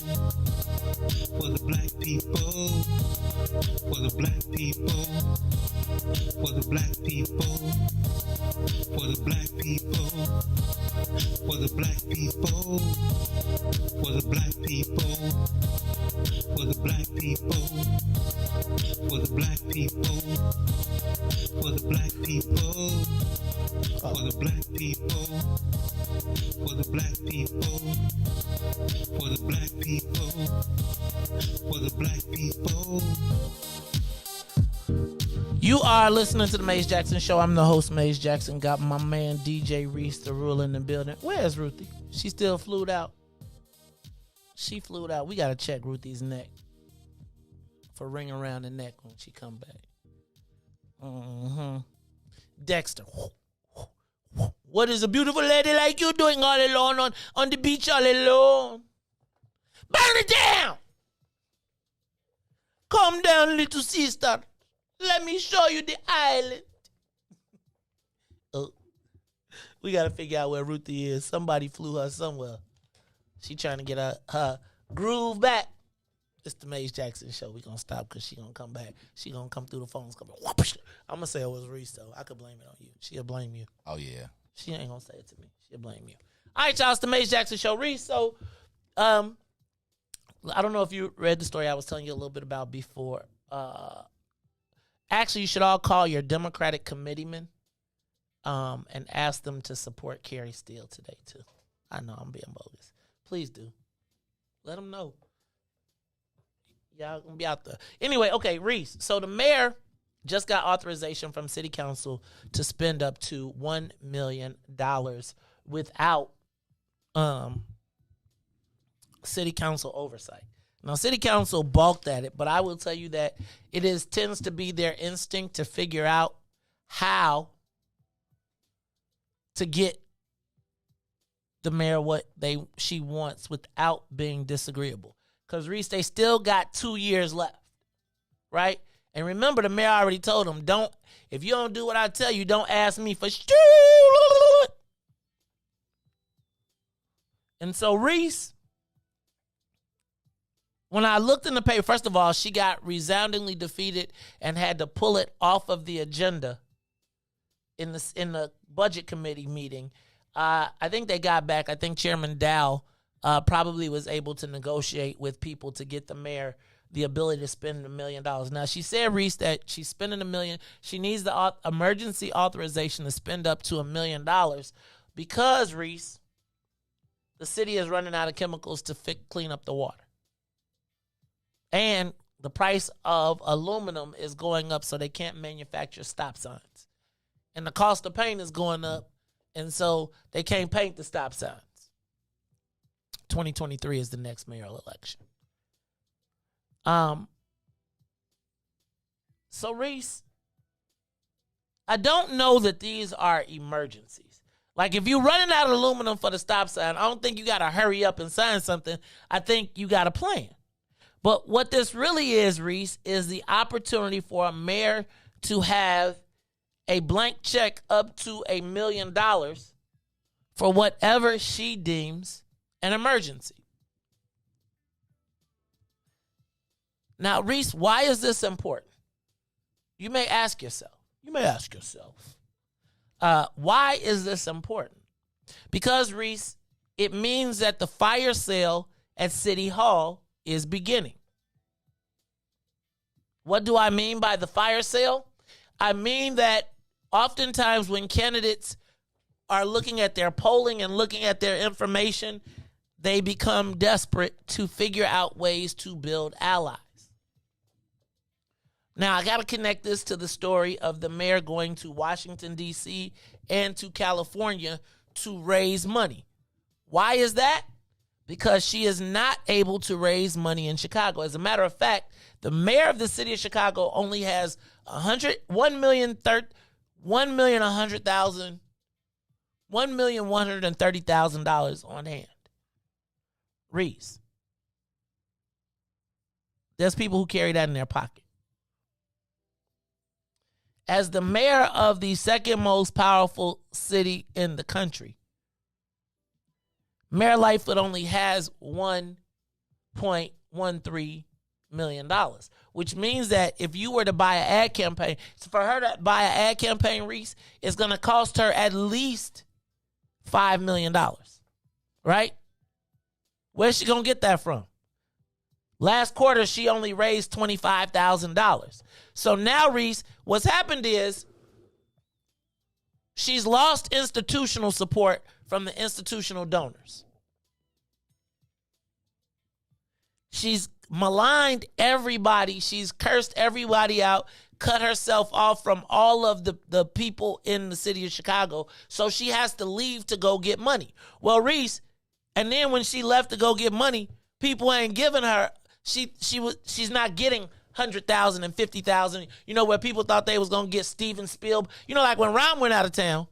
For the black people. For the black people. For the black people. For the black people. For the black people. For the black people. For the black people. For the black people. For the black people. For the black people. For the black people. For the black people. For the black people. You are listening to the Maze Jackson Show. I'm the host, Maze Jackson. Got my man DJ Riis, the ruler in the building. Where's Ruthie? She still flued out. She flued out. We gotta check Ruthie's neck for ring around the neck when she come back. Dexter. What is a beautiful lady like you doing all alone on the beach all alone? Burn it down! Come down, little sister. Let me show you the island. Oh, we got to figure out where Ruthie is. Somebody flew her somewhere. She trying to get her groove back. It's the Maze Jackson Show. We going to stop because she going to come back. She going to come through the phones. I'm going to say it was Riis, though. I could blame it on you. She'll blame you. Oh, yeah. She ain't going to say it to me. She'll blame you. All right, y'all. It's the Maze Jackson Show. Riis, so I don't know if you read the story I was telling you a little bit about before. Actually, you should all call your Democratic committeemen and ask them to support Carrie Steele today, too. I know I'm being bogus. Please do. Let them know. Y'all going to be out there. Anyway, okay, Riis. So the mayor just got authorization from city council to spend up to $1 million without city council oversight. Now, city council balked at it, but I will tell you that it tends to be their instinct to figure out how to get the mayor what she wants without being disagreeable. Because, Riis, they still got 2 years left, right? And remember, the mayor already told them, if you don't do what I tell you, don't ask me for shit. And so, Riis, when I looked in the paper, first of all, she got resoundingly defeated and had to pull it off of the agenda in the budget committee meeting. I think they got back. I think Chairman Dow probably was able to negotiate with people to get the mayor the ability to spend $1 million. Now, she said, Riis, that she's spending $1 million. She needs the emergency authorization to spend up to $1 million because, Riis, the city is running out of chemicals to clean up the water. And the price of aluminum is going up, so they can't manufacture stop signs. And the cost of paint is going up, and so they can't paint the stop signs. 2023 is the next mayoral election. So, Riis, I don't know that these are emergencies. Like, if you're running out of aluminum for the stop sign, I don't think you got to hurry up and sign something. I think you got a plan. But what this really is, Riis, is the opportunity for a mayor to have a blank check up to $1 million for whatever she deems an emergency. Now, Riis, why is this important? You may ask yourself. Why is this important? Because, Riis, it means that the fire sale at City Hall is beginning. What do I mean by the fire sale? I mean that oftentimes when candidates are looking at their polling and looking at their information, they become desperate to figure out ways to build allies. Now, I got to connect this to the story of the mayor going to Washington, D.C. and to California to raise money. Why is that? Because she is not able to raise money in Chicago. As a matter of fact, the mayor of the city of Chicago only has $1,130,000 on hand. Riis. There's people who carry that in their pocket. as the mayor of the second most powerful city in the country, Mayor Lightfoot only has $1.13 million, which means that if you were to buy an ad campaign, so for her to buy an ad campaign, Riis, it's going to cost her at least $5 million, right? Where's she going to get that from? Last quarter, she only raised $25,000. So now, Riis, what's happened is she's lost institutional support from the institutional donors. She's maligned everybody. She's cursed everybody out, cut herself off from all of the people in the city of Chicago. So she has to leave to go get money. Well, Riis, and then when she left to go get money, people ain't giving her. She's not getting 100,000 and 50,000. You know, where people thought they was gonna get Steven Spielberg. You know, like when Ron went out of town,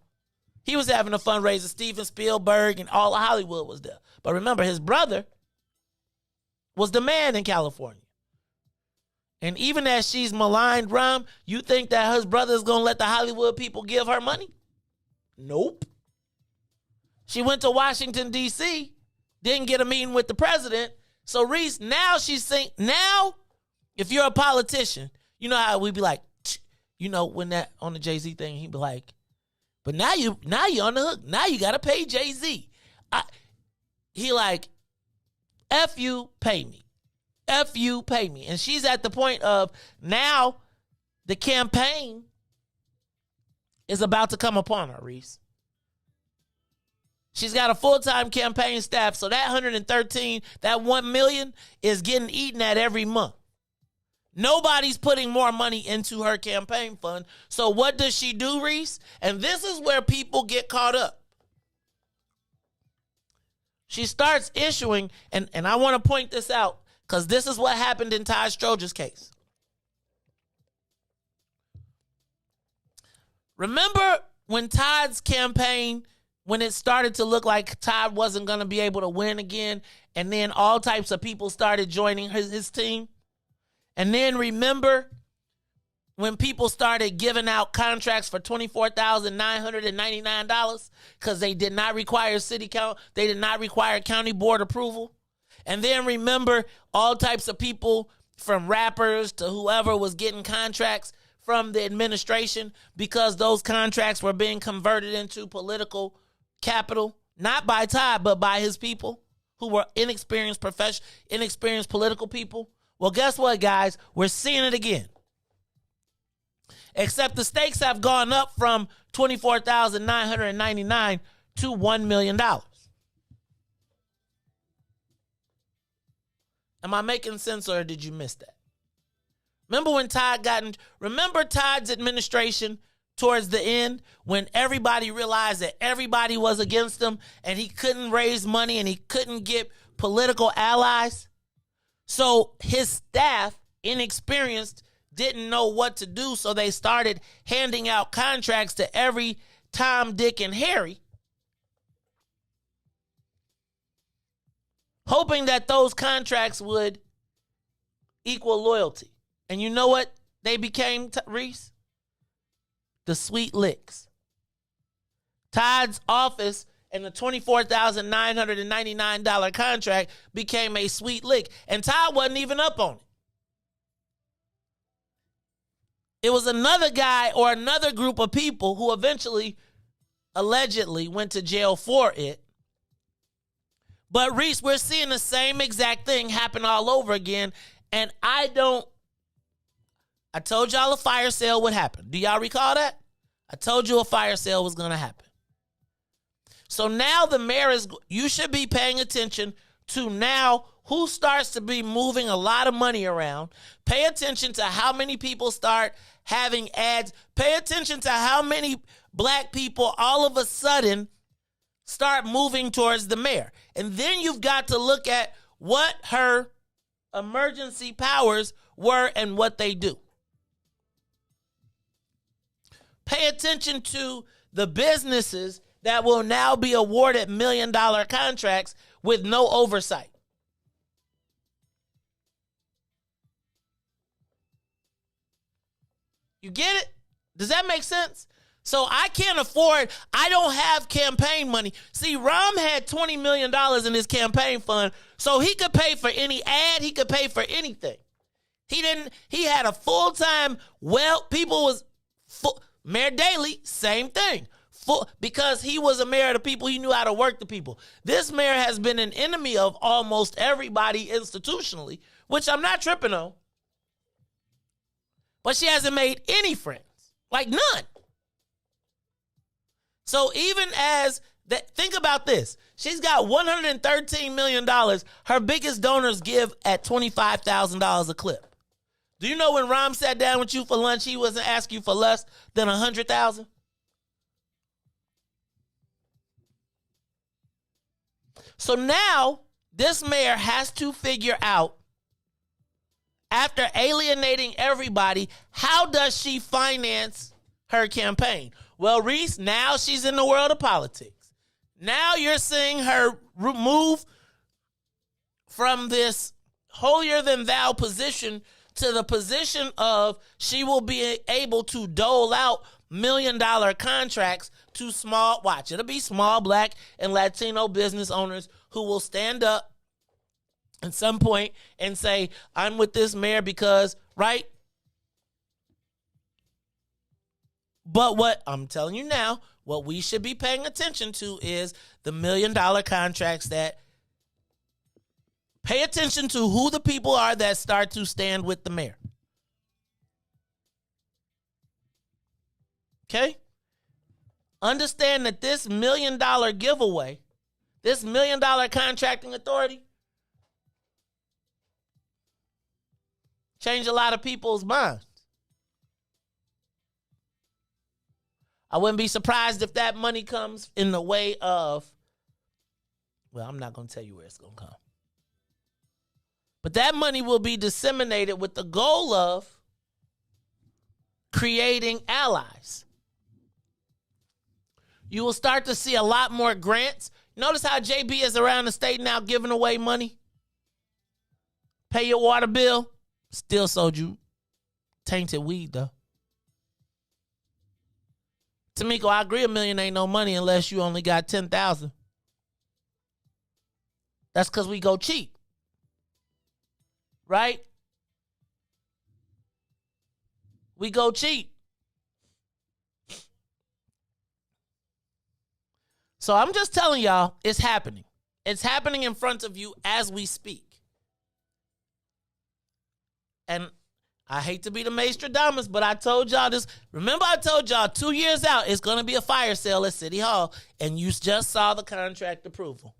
he was having a fundraiser. Steven Spielberg and all of Hollywood was there. But remember, his brother was the man in California. And even as she's maligned Ron, you think that his brother is gonna let the Hollywood people give her money? Nope. She went to Washington, D.C., didn't get a meeting with the president. So, Riis, now she's saying, now, if you're a politician, you know how we be like, you know, when that on the Jay-Z thing, he'd be like, but now you're on the hook. Now you got to pay Jay-Z. He like, F you, pay me. F you, pay me. And she's at the point of now the campaign is about to come upon her, Riis. She's got a full-time campaign staff, so that 113, that 1 million is getting eaten at every month. Nobody's putting more money into her campaign fund. So what does she do, Riis? And this is where people get caught up. She starts issuing, and I want to point this out because this is what happened in Todd Stoger's case. Remember when Todd's campaign, when it started to look like Todd wasn't going to be able to win again, and then all types of people started joining his team? And then remember when people started giving out contracts for $24,999 because they did not require city count, they did not require county board approval? And then remember all types of people from rappers to whoever was getting contracts from the administration because those contracts were being converted into political capital, not by Todd, but by his people who were inexperienced political people. Well, guess what, guys? We're seeing it again. Except the stakes have gone up from $24,999 to $1 million. Am I making sense, or did you miss that? Remember when remember Todd's administration towards the end when everybody realized that everybody was against him and he couldn't raise money and he couldn't get political allies? So his staff, inexperienced, didn't know what to do, so they started handing out contracts to every Tom, Dick, and Harry, hoping that those contracts would equal loyalty. And you know what they became, Riis? The sweet licks. Todd's office and the $24,999 contract became a sweet lick. And Todd wasn't even up on it. It was another guy or another group of people who eventually, allegedly, went to jail for it. But Riis, we're seeing the same exact thing happen all over again. And I told y'all a fire sale would happen. Do y'all recall that? I told you a fire sale was going to happen. So now the mayor you should be paying attention to now who starts to be moving a lot of money around. Pay attention to how many people start having ads. Pay attention to how many black people all of a sudden start moving towards the mayor. And then you've got to look at what her emergency powers were and what they do. Pay attention to the businesses that will now be awarded $1 million contracts with no oversight. You get it? Does that make sense? So I can't afford, I don't have campaign money. See, Rahm had $20 million in his campaign fund, so he could pay for any ad, he could pay for anything. He had a full-time, Mayor Daley, same thing. Because he was a mayor of the people, he knew how to work the people. This mayor has been an enemy of almost everybody institutionally, which I'm not tripping on. But she hasn't made any friends, like none. So even as that, think about this. She's got $113 million. Her biggest donors give at $25,000 a clip. Do you know when Rahm sat down with you for lunch, he wasn't asking you for less than $100,000? So now this mayor has to figure out, after alienating everybody, how does she finance her campaign? Well, Riis, now she's in the world of politics. Now you're seeing her move from this holier-than-thou position to the position of she will be able to dole out $1 million contracts to it'll be small Black and Latino business owners who will stand up at some point and say, I'm with this mayor because, right? But what I'm telling you now, what we should be paying attention to is the $1 million contracts that pay attention to who the people are that start to stand with the mayor. Okay? Understand that this $1 million giveaway, this $1 million contracting authority, change a lot of people's minds. I wouldn't be surprised if that money comes in the way of, well, I'm not going to tell you where it's going to come. But that money will be disseminated with the goal of creating allies. You will start to see a lot more grants. Notice how JB is around the state now giving away money. Pay your water bill. Still sold you tainted weed, though. Tamiko, I agree $1 million ain't no money unless you only got 10,000. That's because we go cheap. Right? We go cheap. So I'm just telling y'all, it's happening. It's happening in front of you as we speak. And I hate to be the Maestradamus, but I told y'all this. Remember I told y'all 2 years out, it's going to be a fire sale at City Hall, and you just saw the contract approval.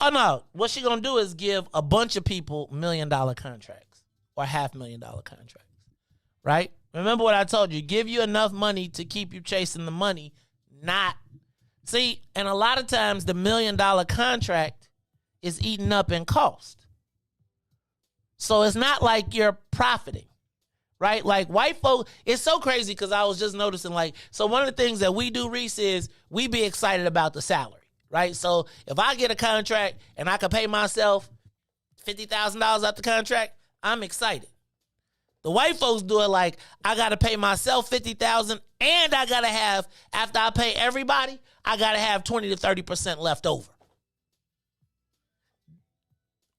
Oh, no. What she going to do is give a bunch of people $1 million contracts or $500,000 contracts, right? Remember what I told you. Give you enough money to keep you chasing the money, not. See, and a lot of times the $1 million contract is eaten up in cost. So it's not like you're profiting, right? Like white folk, it's so crazy because I was just noticing, like, so one of the things that we do, Riis, is we be excited about the salary, right? So if I get a contract and I can pay myself $50,000 out the contract, I'm excited. The white folks do it like, I got to pay myself $50,000 and I got to have, after I pay everybody, I got to have 20 to 30% left over.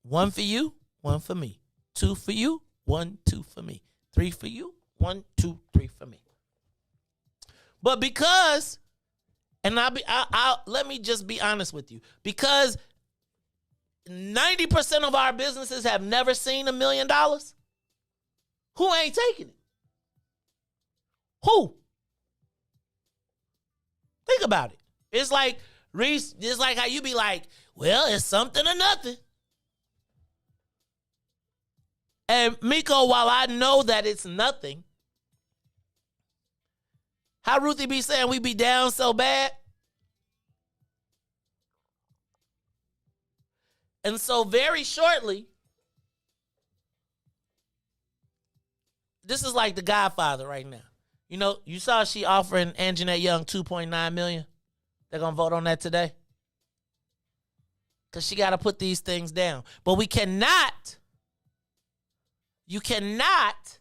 One for you, one for me. 2 for you, 1, 2 for me. 3 for you, 1, 2, 3 for me. But because, and let me just be honest with you, because 90% of our businesses have never seen $1 million, who ain't taking it? Who? Think about it. It's like, Riis, it's like how you be like, well, it's something or nothing. And Miko, while I know that it's nothing, how Ruthie be saying we be down so bad? And so very shortly, this is like The Godfather right now. You know, you saw she offering Anjanette Young $2.9 million. They're going to vote on that today. Because she got to put these things down. But we cannot You cannot.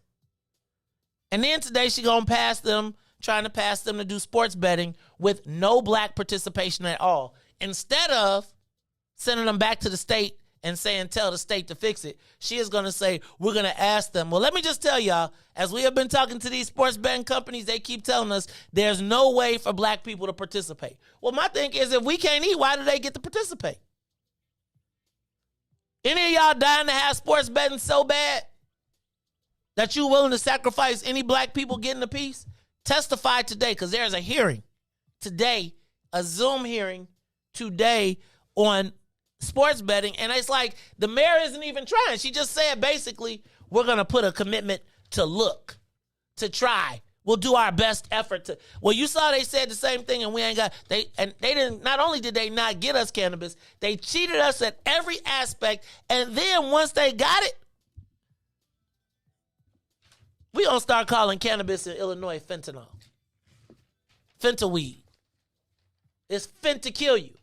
And then today she gonna trying to pass them to do sports betting with no black participation at all. Instead of sending them back to the state and saying, tell the state to fix it, she is going to say, we're going to ask them. Well, let me just tell y'all, as we have been talking to these sports betting companies, they keep telling us there's no way for black people to participate. Well, my thing is, if we can't eat, why do they get to participate? Any of y'all dying to have sports betting so bad that you willing to sacrifice any black people getting a piece? Testify today, because there's a hearing today, a Zoom hearing today on sports betting, and it's like the mayor isn't even trying. She just said basically, we're going to put a commitment to look, to try. We'll do our best effort to. Well, you saw they said the same thing, and we ain't got they didn't. Not only did they not get us cannabis, they cheated us at every aspect, and then once they got it, we gonna start calling cannabis in Illinois fentanyl, fentanyl. It's fin to kill you.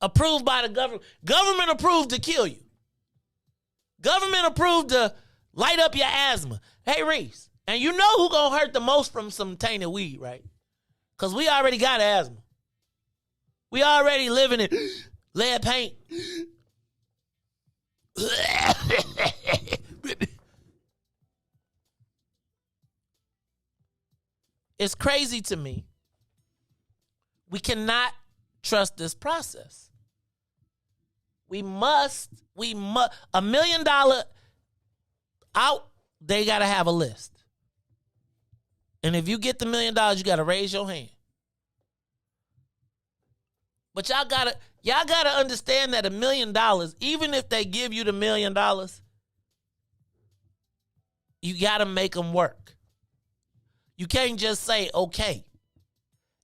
Approved by the government. Government approved to kill you. Government approved to light up your asthma. Hey, Riis, and you know who gonna hurt the most from some tainted weed, right? Because we already got asthma. We already living in lead paint. It's crazy to me. We cannot trust this process. We must, $1 million out, they got to have a list. And if you get the $1 million, you got to raise your hand. But y'all got to understand that $1 million, even if they give you the $1 million, you got to make them work. You can't just say, okay.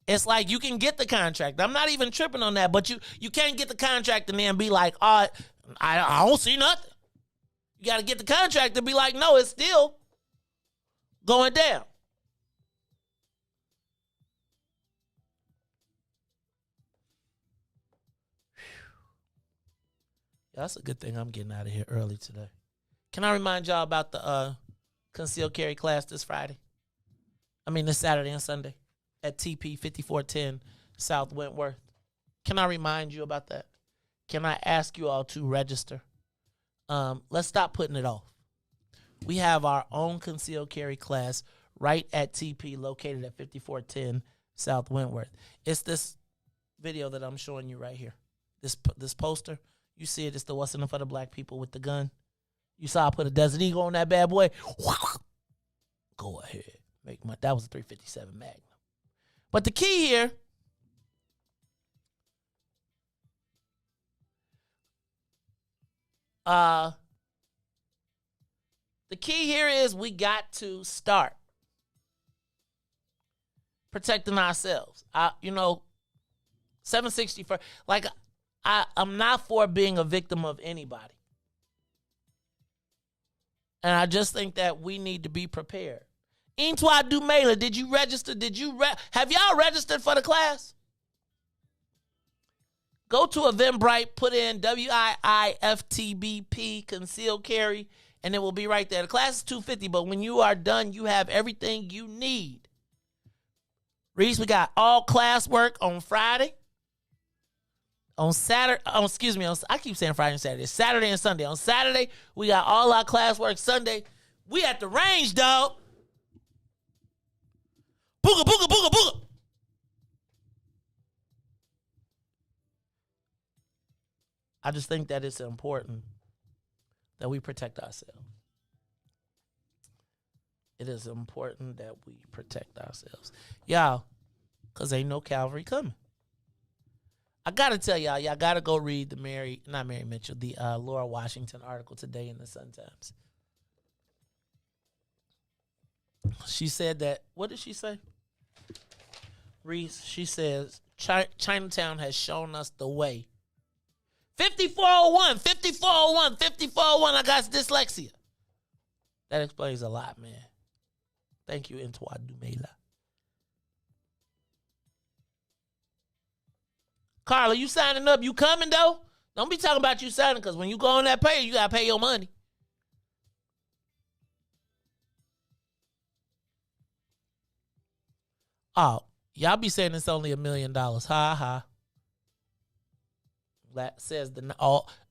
It's like you can get the contract. I'm not even tripping on that, but you can't get the contract and then be like, oh, I don't see nothing. You got to get the contract and be like, no, it's still going down. Yeah, that's a good thing I'm getting out of here early today. Can I remind y'all about the concealed carry class this Saturday and Sunday at TP 5410 South Wentworth? Can I remind you about that? Can I ask you all to register? Let's stop putting it off. We have our own concealed carry class right at TP, located at 5410 South Wentworth. It's this video that I'm showing you right here. This poster. You see it. It's the What's in it for the Black People with the gun. You saw I put a Desert Eagle on that bad boy. Go ahead. That was a 357 Magnum. But the key here, is we got to start protecting ourselves. 760 I'm not for being a victim of anybody. And I just think that we need to be prepared. Intwa Dumela, did you register? Have y'all registered for the class? Go to Eventbrite, put in WIIFTBP, concealed carry, and it will be right there. The class is $250, but when you are done, you have everything you need. Riis, we got all classwork on Friday. On Saturday, I keep saying Friday and Saturday. Saturday and Sunday. On Saturday, we got all our classwork. Sunday, we at the range, dog. Booga, booga, booga, booga. I just think that it's important that we protect ourselves. It is important that we protect ourselves. Y'all, because ain't no cavalry coming. I got to tell y'all got to go read the Laura Washington article today in the Sun-Times. She said that, what did she say? Riis, she says, Chinatown has shown us the way. 5401, 5401, 5401, I got dyslexia. That explains a lot, man. Thank you, Intwa Dumela. Carla, you signing up? You coming, though? Don't be talking about you signing, because when you go on that pay, you got to pay your money. Oh, y'all be saying it's only $1 million. Ha ha. That says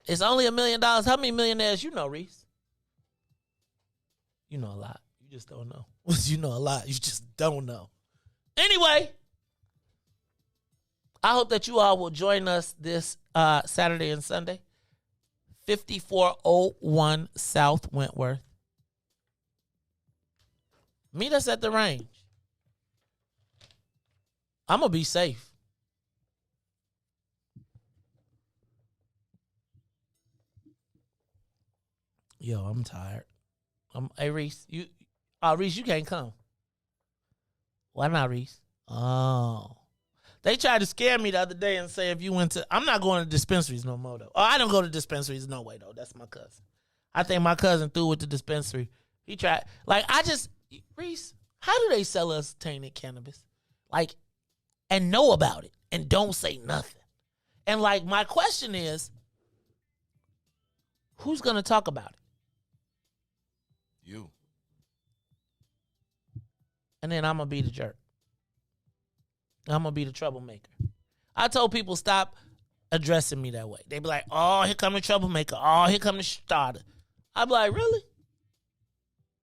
it's only $1 million. How many millionaires you know, Riis? You know a lot. You just don't know. You know a lot. You just don't know. Anyway, I hope that you all will join us this Saturday and Sunday. 5401 South Wentworth. Meet us at the range. I'm going to be safe. Yo, I'm tired. Hey, Riis, Riis, you can't come. Why not, Riis? Oh. They tried to scare me the other day and say if you went to... I'm not going to dispensaries no more, though. Oh, I don't go to dispensaries no way, though. That's my cousin. I think my cousin threw with the dispensary. He tried... Riis, how do they sell us tainted cannabis? And know about it and don't say nothing. And, my question is, who's going to talk about it? You. And then I'm going to be the jerk. I'm going to be the troublemaker. I told people stop addressing me that way. They be like, oh, here come the troublemaker. Oh, here come the starter. I be like, really?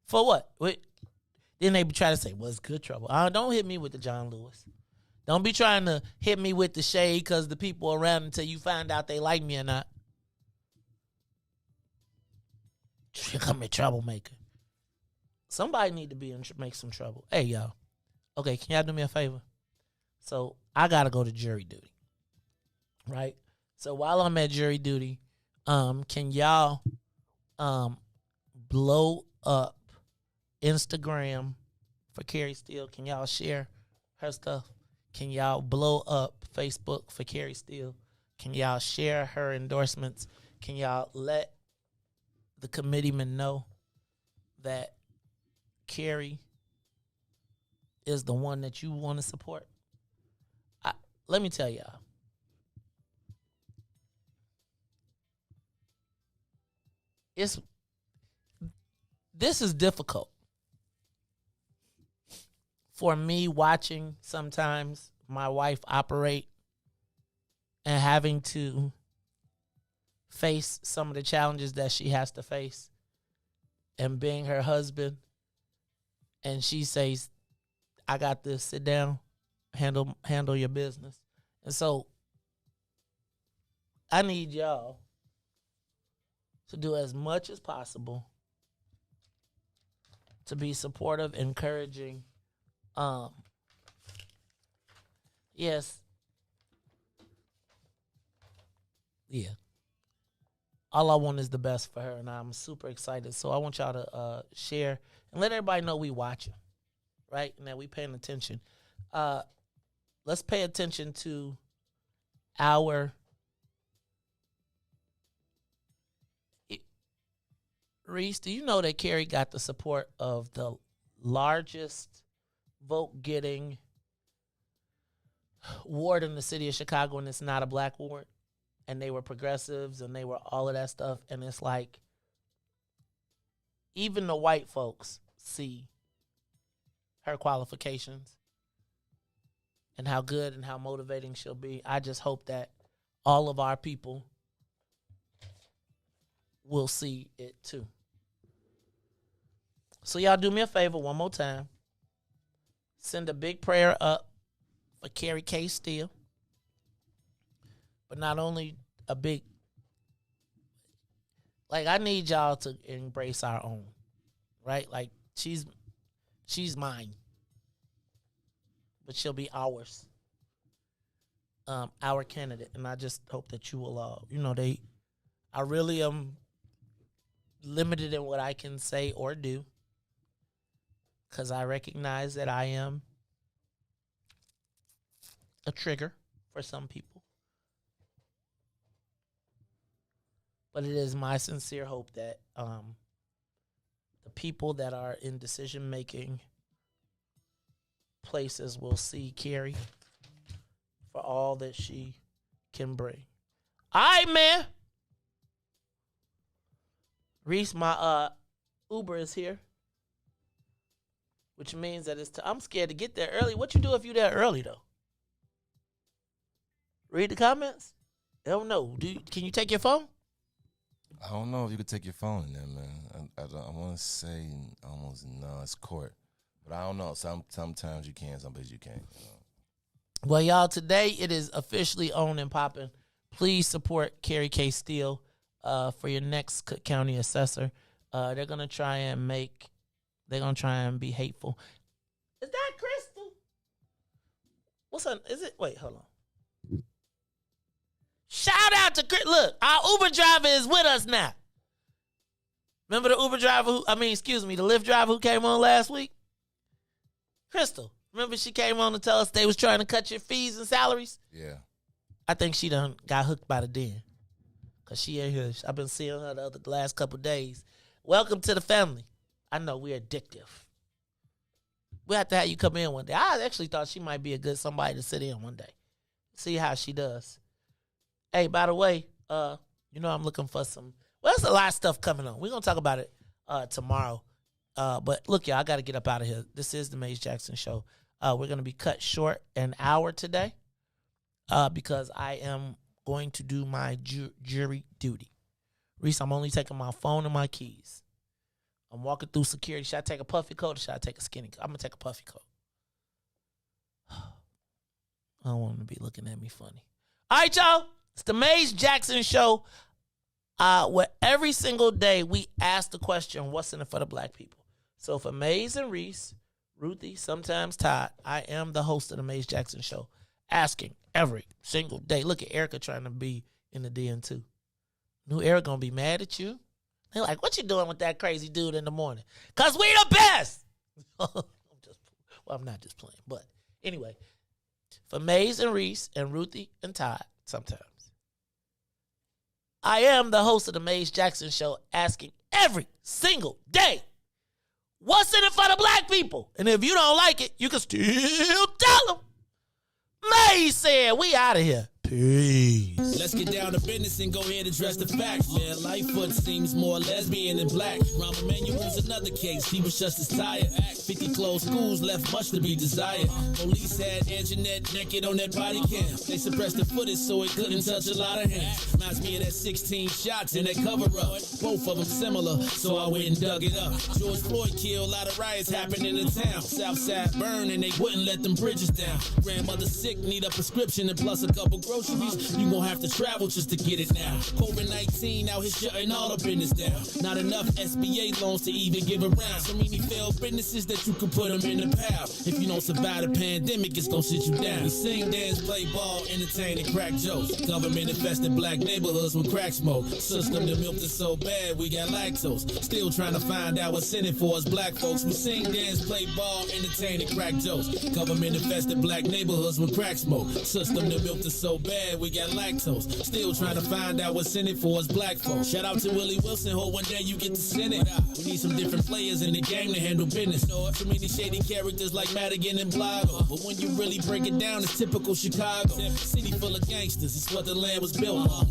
For what? Wait. Then they be trying to say, what's good trouble? Don't hit me with the John Lewis. Don't be trying to hit me with the shade because the people around until you find out they like me or not. Here come the troublemaker. Somebody need to make some trouble. Hey, y'all. Okay, can y'all do me a favor? So I got to go to jury duty, right? So while I'm at jury duty, can y'all blow up Instagram for Carrie Steele? Can y'all share her stuff? Can y'all blow up Facebook for Carrie Steele? Can y'all share her endorsements? Can y'all let the committeemen know that Carrie is the one that you want to support? Let me tell y'all. This is difficult for me watching sometimes my wife operate and having to face some of the challenges that she has to face and being her husband. And she says, I got this, sit down, handle your business. And so I need y'all to do as much as possible to be supportive, encouraging. Yes. Yeah. All I want is the best for her, and I'm super excited. So I want y'all to share and let everybody know we watching, right? And that we paying attention. Let's pay attention to our Riis, do you know that Carrie got the support of the largest vote-getting ward in the city of Chicago, and it's not a black ward? And they were progressives, and they were all of that stuff. And it's like, even the white folks see her qualifications and how good and how motivating she'll be. I just hope that all of our people will see it too. So y'all do me a favor one more time. Send a big prayer up for Carrie K. Steele. But not only a big, I need y'all to embrace our own, right? She's mine. But she'll be ours. Our candidate. And I just hope that you will all, I really am limited in what I can say or do, because I recognize that I am a trigger for some people. But it is my sincere hope that the people that are in decision-making places will see Carrie for all that she can bring. All right, man. Riis, my Uber is here. which means that I'm scared to get there early. What you do if you there early though? Read the comments. I don't know. Can you take your phone? I don't know if you could take your phone in there, man. I want to say almost no, it's court. But I don't know. Sometimes you can, sometimes you can't. You know? Well, y'all, today it is officially on and popping. Please support Carrie K. Steele for your next Cook County assessor. They're gonna try and be hateful. Is that Crystal? What's her? Is it? Wait, hold on. Shout out to Chris. Look, our Uber driver is with us now. Remember the Uber driver the Lyft driver who came on last week? Crystal. Remember she came on to tell us they was trying to cut your fees and salaries? Yeah. I think she done got hooked by the den. Because she ain't here. I've been seeing her the last couple of days. Welcome to the family. I know we're addictive. We have to have you come in one day. I actually thought she might be a good somebody to sit in one day. See how she does. Hey, by the way, I'm looking for some. Well, there's a lot of stuff coming on. We're going to talk about it tomorrow. But look, y'all, I got to get up out of here. This is the Maze Jackson Show. We're going to be cut short an hour today because I am going to do my jury duty. Riis, I'm only taking my phone and my keys. I'm walking through security. Should I take a puffy coat or should I take a skinny coat? I'm going to take a puffy coat. I don't want them to be looking at me funny. All right, y'all. It's the Maze Jackson Show. Where every single day we ask the question, what's in it for the black people? So for Maze and Riis, Ruthie, sometimes Todd, I am the host of the Maze Jackson Show, asking every single day. Look at Erica trying to be in the DN too. New Erica gonna be mad at you. They're like, what you doing with that crazy dude in the morning? Because we the best. I'm not just playing. But anyway, for Maze and Riis and Ruthie and Todd, sometimes. I am the host of the Maze Jackson Show, asking every single day, what's in it for the black people? And if you don't like it, you can still tell them. Maze said, we out of here. Peace. Let's get down to business and go ahead and address the facts, man. Lightfoot seems more lesbian than black. Rahm Emanuel's another case. He was just as tired. 50 closed schools left much to be desired. Police had Anjanette naked on that body cam. They suppressed the footage so it couldn't touch a lot of hands. Reminds me of that 16 shots in that cover-up. Both of them similar, so I went and dug it up. George Floyd killed, a lot of riots happened in the town. Southside burned and they wouldn't let them bridges down. Grandmother sick, need a prescription and plus a couple groceries. You gon' have to travel just to get it now. COVID-19 out here shutting all the business down. Not enough SBA loans to even give around. So many failed businesses that you could put them in the pile. If you don't survive the pandemic, it's gon' sit you down. We sing, dance, play ball, entertain, and crack jokes. Government infested black neighborhoods with crack smoke. System that milked us so bad, we got lactose. Still trying to find out what's in it for us black folks. We sing, dance, play ball, entertain, and crack jokes. Government infested black neighborhoods with crack smoke. System that milked us so bad, we got lactose. Still trying to find out what's in it for us black folks. Shout out to Willie Wilson, hope one day you get to Senate. We need some different players in the game to handle business. So many shady characters like Madigan and Blago. But when you really break it down, it's typical Chicago. City full of gangsters, it's what the land was built on.